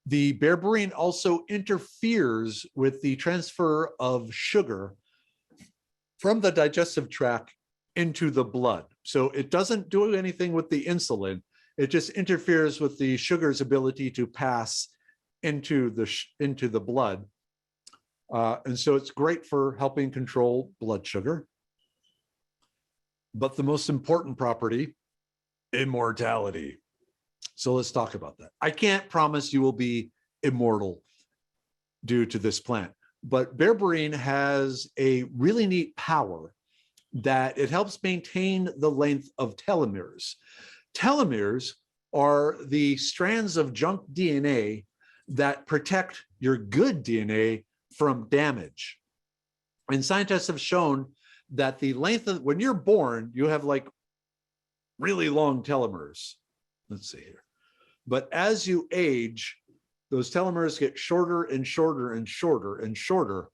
The berberine also interferes with the transfer of sugar from the digestive tract into the blood. So it doesn't do anything with the insulin. It just interferes with the sugar's ability to pass into the blood. And so it's great for helping control blood sugar. But the most important property, immortality. So let's talk about that. I can't promise you will be immortal due to this plant, but berberine has a really neat power that it helps maintain the length of telomeres. Telomeres are the strands of junk DNA that protect your good DNA from damage. And scientists have shown that the length of, when you're born, you have like really long telomeres. Let's see here. But as you age, those telomeres get shorter and shorter and shorter and shorter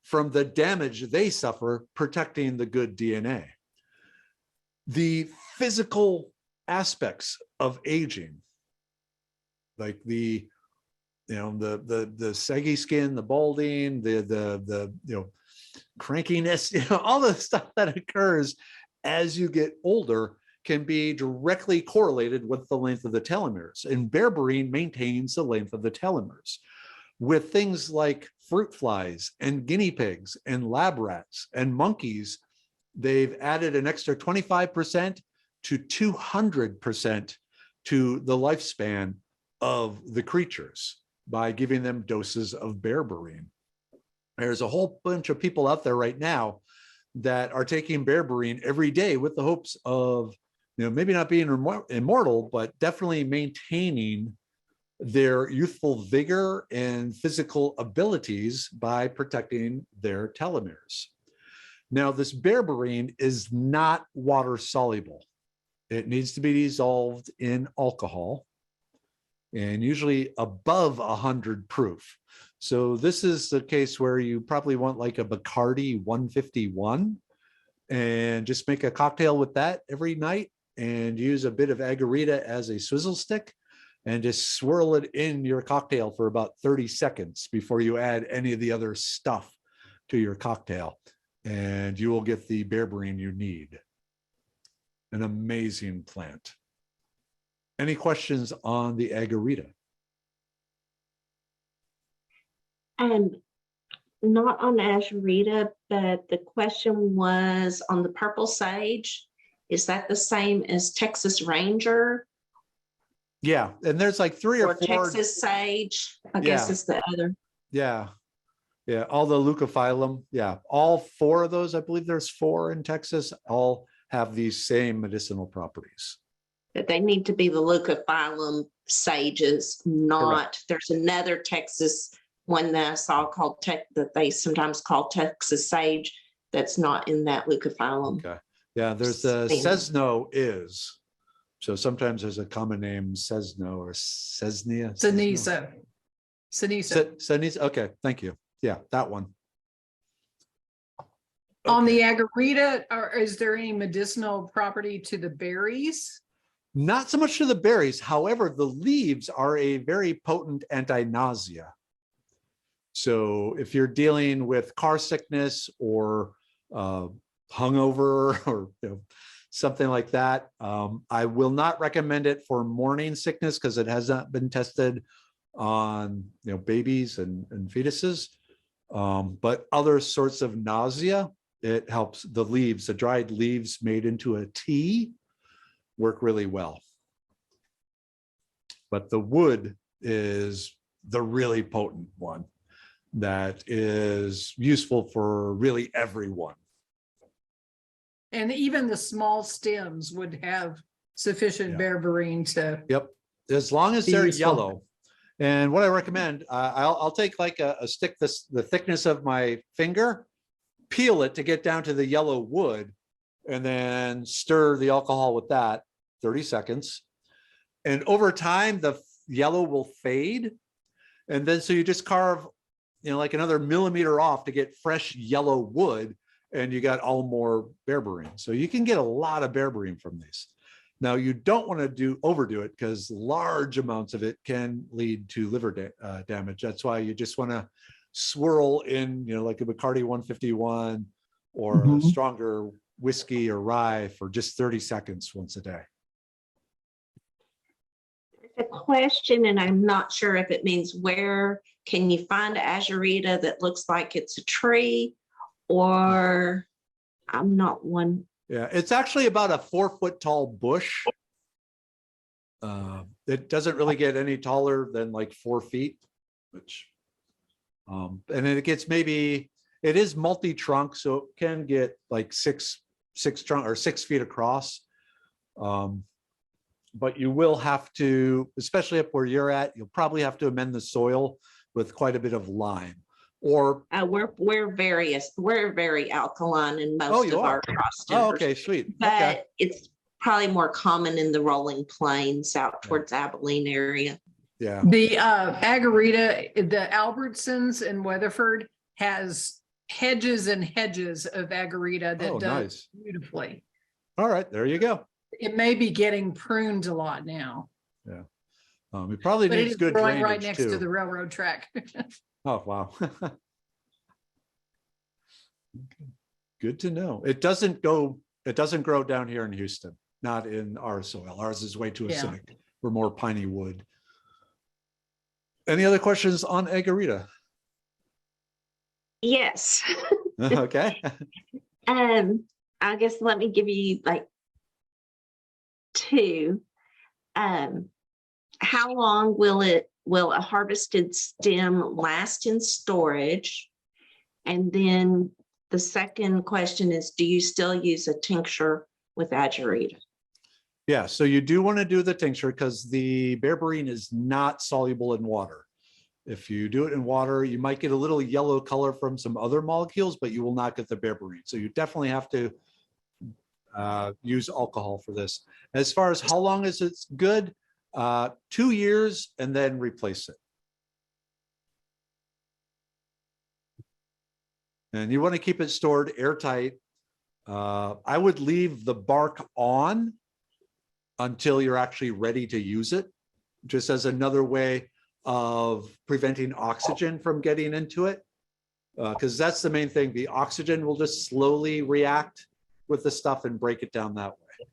from the damage they suffer protecting the good DNA. The physical aspects of aging, like the saggy skin, the balding, the crankiness, all the stuff that occurs as you get older, can be directly correlated with the length of the telomeres. And berberine maintains the length of the telomeres. With things like fruit flies and guinea pigs and lab rats and monkeys, they've added an extra 25% to 200% to the lifespan of the creatures by giving them doses of berberine. There's a whole bunch of people out there right now that are taking berberine every day with the hopes of, maybe not being immortal, but definitely maintaining their youthful vigor and physical abilities by protecting their telomeres. Now, this berberine is not water soluble. It needs to be dissolved in alcohol, and usually above 100 proof. So this is the case where you probably want like a Bacardi 151 and just make a cocktail with that every night and use a bit of agarita as a swizzle stick and just swirl it in your cocktail for about 30 seconds before you add any of the other stuff to your cocktail. And you will get the berberine you need. An amazing plant. Any questions on the agarita?
Not on agarita, but the question was on the purple sage. Is that the same as Texas Ranger?
Yeah, and there's like 3 or 4.
Texas sage, I guess is the other.
Yeah, all the leucophyllum. Yeah, all 4 of those, I believe there's 4 in Texas, all have these same medicinal properties.
But they need to be the leucophyllum sages, not, correct. There's another Texas one that I saw called that they sometimes call Texas sage that's not in that leucophyllum.
Okay. Yeah, there's the Sesno is. So sometimes there's a common name, Sesno or Sesnia. Senisa. Okay, thank you. Yeah, that one. Okay.
On the agarita, is there any medicinal property to the berries?
Not so much to the berries. However, the leaves are a very potent anti-nausea. So if you're dealing with car sickness or hungover or something like that, I will not recommend it for morning sickness because it has not been tested on babies and fetuses. But other sorts of nausea, it helps. The leaves, the dried leaves made into a tea, work really well. But the wood is the really potent one that is useful for really everyone.
And even the small stems would have sufficient berberine to.
Yep, as long as they're yellow. And what I recommend, I'll take like a stick the thickness of my finger, peel it to get down to the yellow wood, and then stir the alcohol with that 30 seconds. And over time, the yellow will fade. And then so you just carve, like another millimeter off to get fresh yellow wood, and you got all more berberine. So you can get a lot of berberine from these. Now, you don't want to overdo it because large amounts of it can lead to liver damage. That's why you just want to swirl in, like a Bacardi 151 or a stronger whiskey or rye for just 30 seconds once a day.
A question, and I'm not sure if it means where can you find azurita that looks like it's a tree, or I'm not one.
Yeah, it's actually about a 4-foot tall bush. It doesn't really get any taller than like 4 feet, which, and then it gets it is multi-trunk, so it can get like six trunk or 6 feet across. But you will have to, especially up where you're at, you'll probably have to amend the soil with quite a bit of lime. Or
we're very alkaline in most of our cross timbers.
Oh, okay, sweet.
But
Okay.
it's probably more common in the rolling plains out towards Abilene area.
Yeah.
The Agarita, the Albertsons in Weatherford has hedges and hedges of Agarita that does
Nice.
beautifully.
All right, there you go.
It may be getting pruned a lot now,
Yeah. It probably
but it
needs
is
good
growing
drainage
right next
too.
to the railroad track.
Oh, wow. Good to know. It doesn't grow down here in Houston, not in our soil. Ours is way too acidic. We're more piney wood. Any other questions on Agarita?
Yes.
Okay.
I guess let me give you like 2. How long will a harvested stem last in storage? And then the second question is, do you still use a tincture with Agarita?
Yeah, so you do want to do the tincture because the berberine is not soluble in water. If you do it in water, you might get a little yellow color from some other molecules, but you will not get the berberine. So you definitely have to use alcohol for this. As far as how long is it good, 2 years and then replace it. And you want to keep it stored airtight. I would leave the bark on until you're actually ready to use it, just as another way of preventing oxygen from getting into it. Because that's the main thing. The oxygen will just slowly react with the stuff and break it down that way.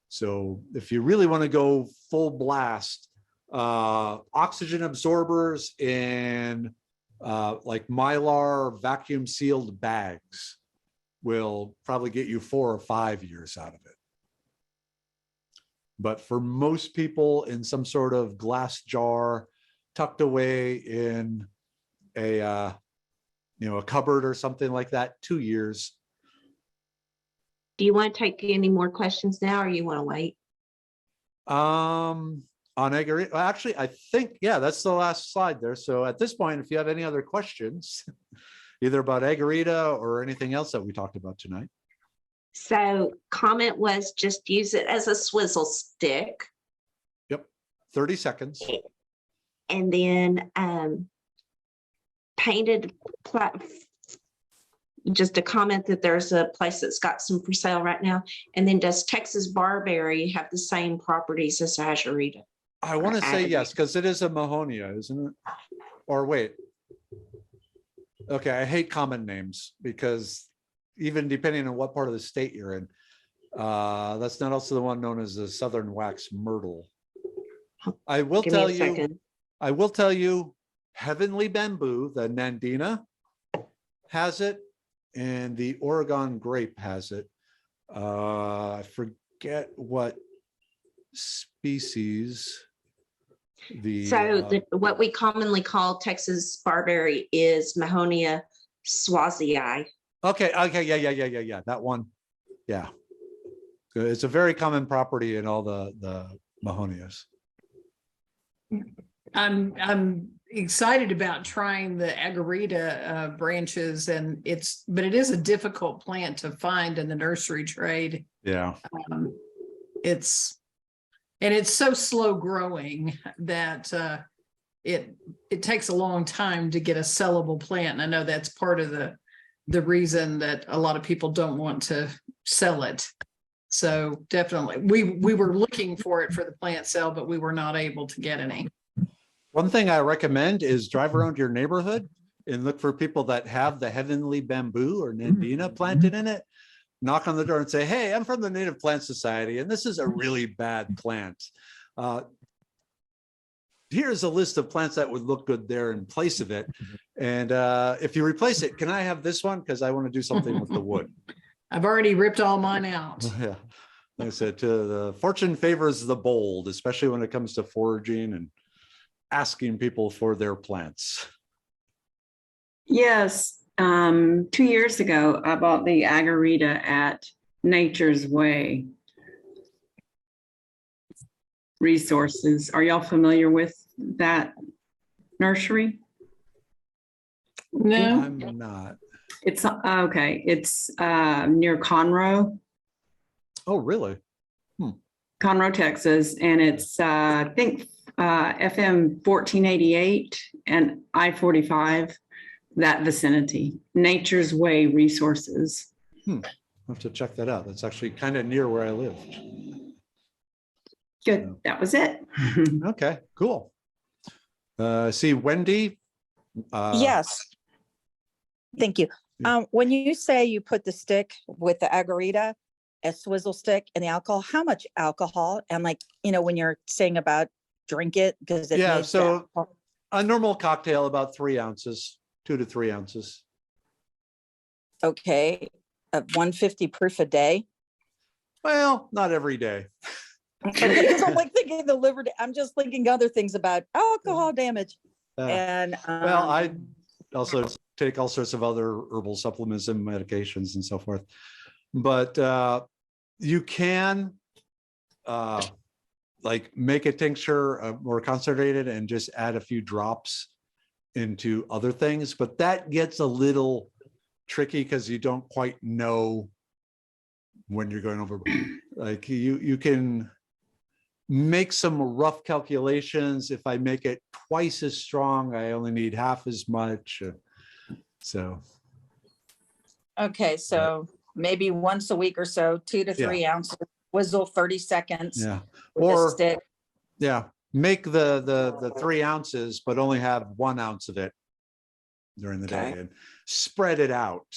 So if you really want to go full blast, oxygen absorbers in like Mylar vacuum sealed bags will probably get you 4 or 5 years out of it. But for most people, in some sort of glass jar tucked away in a cupboard or something like that, 2 years.
Do you want to take any more questions now, or you want to wait?
On Agarita, well, actually, I think, yeah, that's the last slide there. So at this point, if you have any other questions, either about Agarita or anything else that we talked about tonight.
So comment was just use it as a swizzle stick.
Yep, 30 seconds.
And then painted, just a comment that there's a place that's got some for sale right now. And then does Texas barberry have the same properties as Azurita?
I want to say yes, because it is a Mahonia, isn't it? Or wait. Okay, I hate common names because even depending on what part of the state you're in, that's not also the one known as the Southern Wax Myrtle. I will tell you, Heavenly Bamboo, the Nandina, has it, and the Oregon Grape has it. I forget what species.
What we commonly call Texas barberry is Mahonia swazii.
Okay, yeah, that one. Yeah. It's a very common property in all the Mahonias.
I'm excited about trying the agarita branches, but it is a difficult plant to find in the nursery trade.
Yeah.
It's so slow growing that it takes a long time to get a sellable plant. And I know that's part of the reason that a lot of people don't want to sell it. So definitely, we were looking for it for the plant sale, but we were not able to get any.
One thing I recommend is drive around your neighborhood and look for people that have the heavenly bamboo or nandina planted in it. Knock on the door and say, hey, I'm from the Native Plant Society, and this is a really bad plant. Here's a list of plants that would look good there in place of it. And if you replace it, can I have this one? Because I want to do something with the wood.
I've already ripped all mine out.
Yeah. Like I said, the fortune favors the bold, especially when it comes to foraging and asking people for their plants.
Yes. 2 years ago, I bought the agarita at Nature's Way Resources. Are y'all familiar with that nursery?
No.
I'm not.
It's okay. It's near Conroe,
Oh, really?
Conroe, Texas, and it's I think FM 1488 and I-45, that vicinity. Nature's Way Resources.
I'll have to check that out. That's actually kind of near where I lived.
Good. That was it.
Okay, cool. See, Wendy.
Yes. Thank you. When you say you put the stick with the agarita, a swizzle stick and the alcohol, how much alcohol? And like, when you're saying about drink it because it
Yeah,
needs the
so
alcohol.
a normal cocktail, about 3 ounces, 2 to 3 ounces.
Okay, 150 proof a day.
Well, not every day.
Okay, because I'm like thinking the liver. I'm just thinking other things about alcohol damage. And
Well, I also take all sorts of other herbal supplements and medications and so forth. But you can like make a tincture more concentrated and just add a few drops into other things. But that gets a little tricky because you don't quite know when you're going over. Like you can make some rough calculations. If I make it twice as strong, I only need half as much. So.
okay, so maybe once a week or so, 2 to 3 ounces, whizzle 30 seconds.
Yeah.
With a
Or
stick.
yeah, make the 3 ounces, but only have 1 ounce of it during the day and spread it out.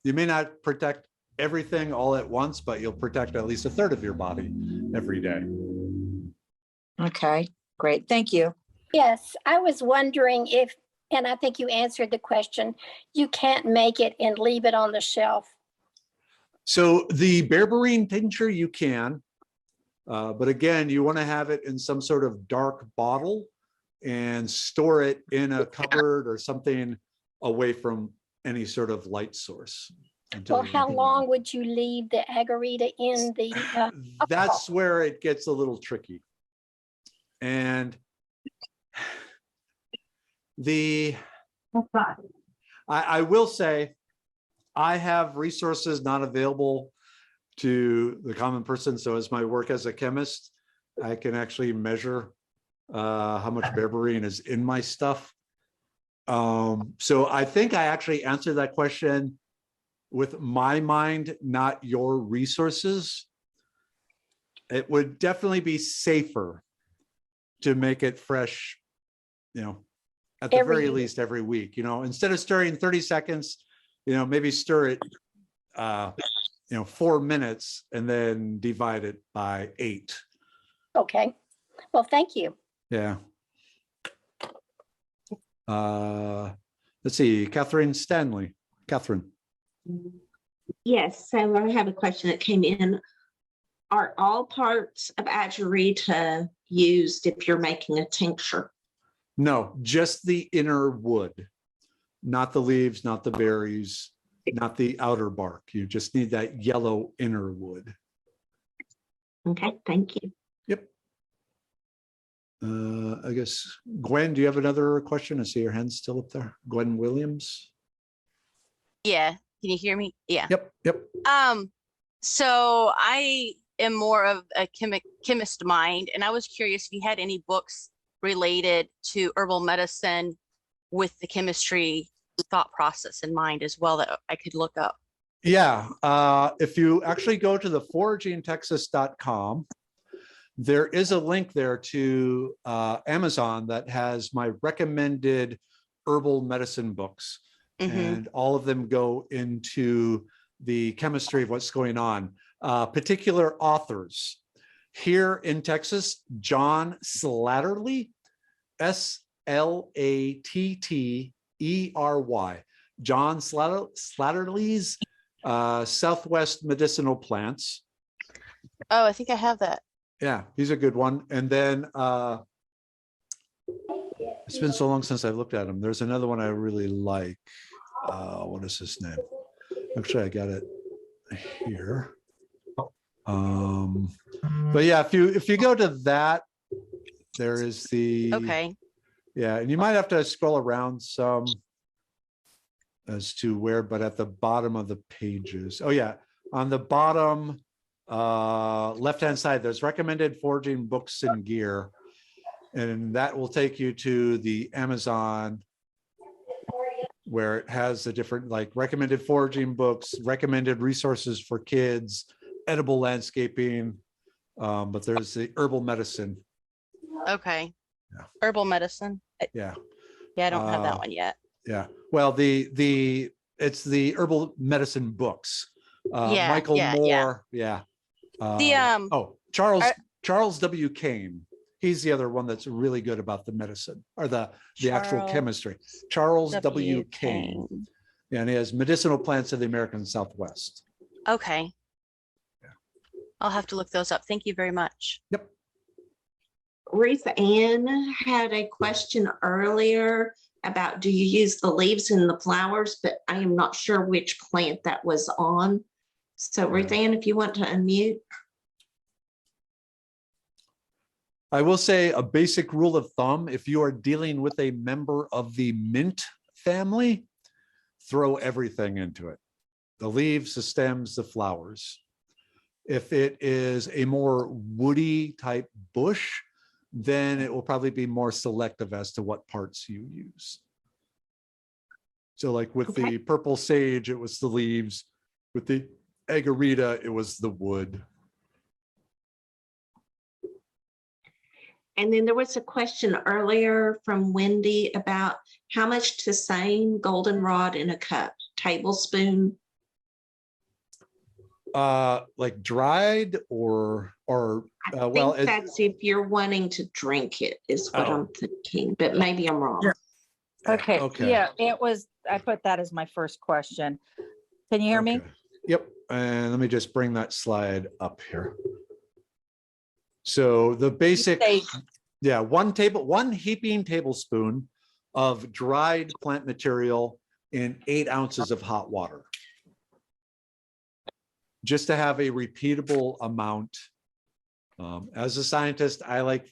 You may not protect everything all at once, but you'll protect at least a third of your body every day.
Okay, great. Thank you.
Yes, I was wondering if, and I think you answered the question, you can't make it and leave it on the shelf.
So the berberine tincture you can, but again, you want to have it in some sort of dark bottle and store it in a cupboard or something away from any sort of light source.
Well, how long would you leave the agarita in the
That's where it gets a little tricky. And I will say, I have resources not available to the common person. So as my work as a chemist, I can actually measure how much berberine is in my stuff. So I think I actually answered that question with my mind, not your resources. It would definitely be safer to make it fresh, at the very least every week, instead of stirring 30 seconds, maybe stir it, 4 minutes and then divide it by 8.
Okay. Well, thank you.
Yeah. Let's see, Catherine Stanley. Catherine.
Yes, so I have a question that came in. Are all parts of agarita used if you're making a tincture?
No, just the inner wood, not the leaves, not the berries, not the outer bark. You just need that yellow inner wood.
Okay, thank you.
Yep. I guess, Gwen, do you have another question? I see your hand's still up there. Gwen Williams?
Yeah. Can you hear me? Yeah.
Yep, yep.
So I am more of a chemist mind, and I was curious if you had any books related to herbal medicine with the chemistry thought process in mind as well that I could look up.
Yeah, if you actually go to the foragingtexas.com, there is a link there to Amazon that has my recommended herbal medicine books. And all of them go into the chemistry of what's going on. Particular authors here in Texas, John Slattery, Slattery, John Slattery's Southwest Medicinal Plants.
Oh, I think I have that.
Yeah, he's a good one. And then it's been so long since I've looked at him. There's another one I really like. What is his name? Actually, I got it here. But yeah, if you go to that, there is the
Okay.
Yeah, and you might have to scroll around some as to where, but at the bottom of the pages. Oh yeah, on the bottom left-hand side, there's recommended foraging books and gear. And that will take you to the Amazon where it has the different like recommended foraging books, recommended resources for kids, edible landscaping, but there's the herbal medicine.
Okay.
Yeah.
Herbal medicine.
Yeah.
Yeah, I don't have that one yet.
Yeah. Well, it's the herbal medicine books.
Yeah,
Michael
yeah,
Moore. Yeah. Charles W. Kane. He's the other one that's really good about the medicine or the actual chemistry. Charles W. Kane. Yeah, and he has Medicinal Plants of the American Southwest.
Okay.
Yeah.
I'll have to look those up. Thank you very much.
Yep.
Risa Ann had a question earlier about do you use the leaves and the flowers, but I am not sure which plant that was on. So Risa Ann, if you want to unmute.
I will say a basic rule of thumb, if you are dealing with a member of the mint family, throw everything into it. The leaves, the stems, the flowers. If it is a more woody type bush, then it will probably be more selective as to what parts you use. So like with the purple sage, it was the leaves. With the agarita, it was the wood.
And then there was a question earlier from Wendy about how much tisane goldenrod in a cup, tablespoon.
Like dried or
I think that's if you're wanting to drink it is what I'm thinking, but maybe I'm wrong.
Sure. Okay. Yeah, I put that as my first question. Can you hear me?
Yep. And let me just bring that slide up here. So the basic, one heaping tablespoon of dried plant material in 8 ounces of hot water. Just to have a repeatable amount. As a scientist, I like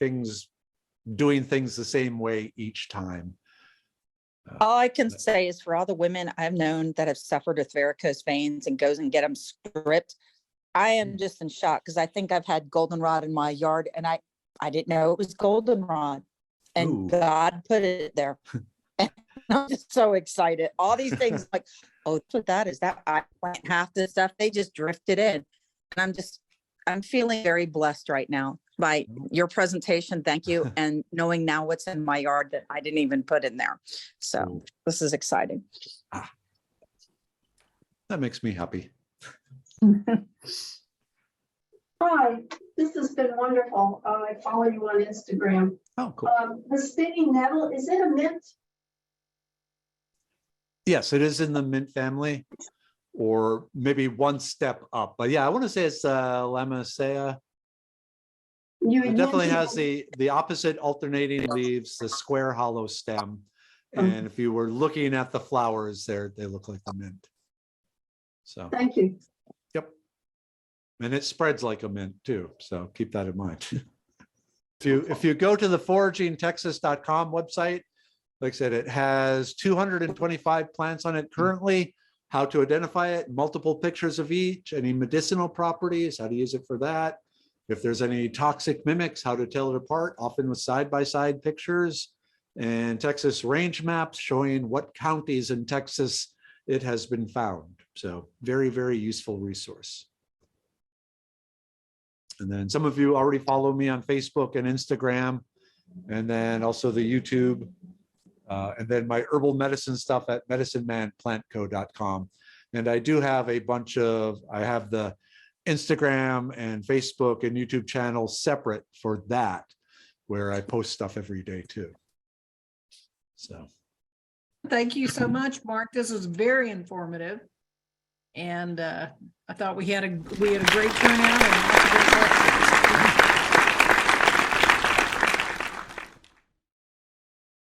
doing things the same way each time.
All I can say is for all the women I've known that have suffered with varicose veins and goes and get them stripped, I am just in shock because I think I've had goldenrod in my yard and I didn't know it was goldenrod and God put it there. And I'm just so excited. All these things like, oh, that's what that is. That I plant half this stuff. They just drifted in. And I'm feeling very blessed right now by your presentation. Thank you. And knowing now what's in my yard that I didn't even put in there. So this is exciting.
That makes me happy.
Hi, this has been wonderful. I follow you on Instagram.
Oh, cool.
The spinning nettle, is it a mint?
Yes, it is in the mint family, or maybe one step up. But yeah, I want to say it's Lamiaceae. It definitely has the opposite alternating leaves, the square hollow stem. And if you were looking at the flowers there, they look like the mint. So
thank you.
Yep. And it spreads like a mint too. So keep that in mind. If you go to the foragingtexas.com website, like I said, it has 225 plants on it currently, how to identify it, multiple pictures of each, any medicinal properties, how to use it for that. If there's any toxic mimics, how to tell it apart, often with side-by-side pictures, and Texas range maps showing what counties in Texas it has been found. So very, very useful resource. And then some of you already follow me on Facebook and Instagram, and then also the YouTube, and then my herbal medicine stuff at medicinemanplantco.com. And I do have a bunch of, I have the Instagram and Facebook and YouTube channels separate for that, where I post stuff every day too. So.
Thank you so much, Mark. This was very informative. And I thought we had a great turnout and lots of great questions.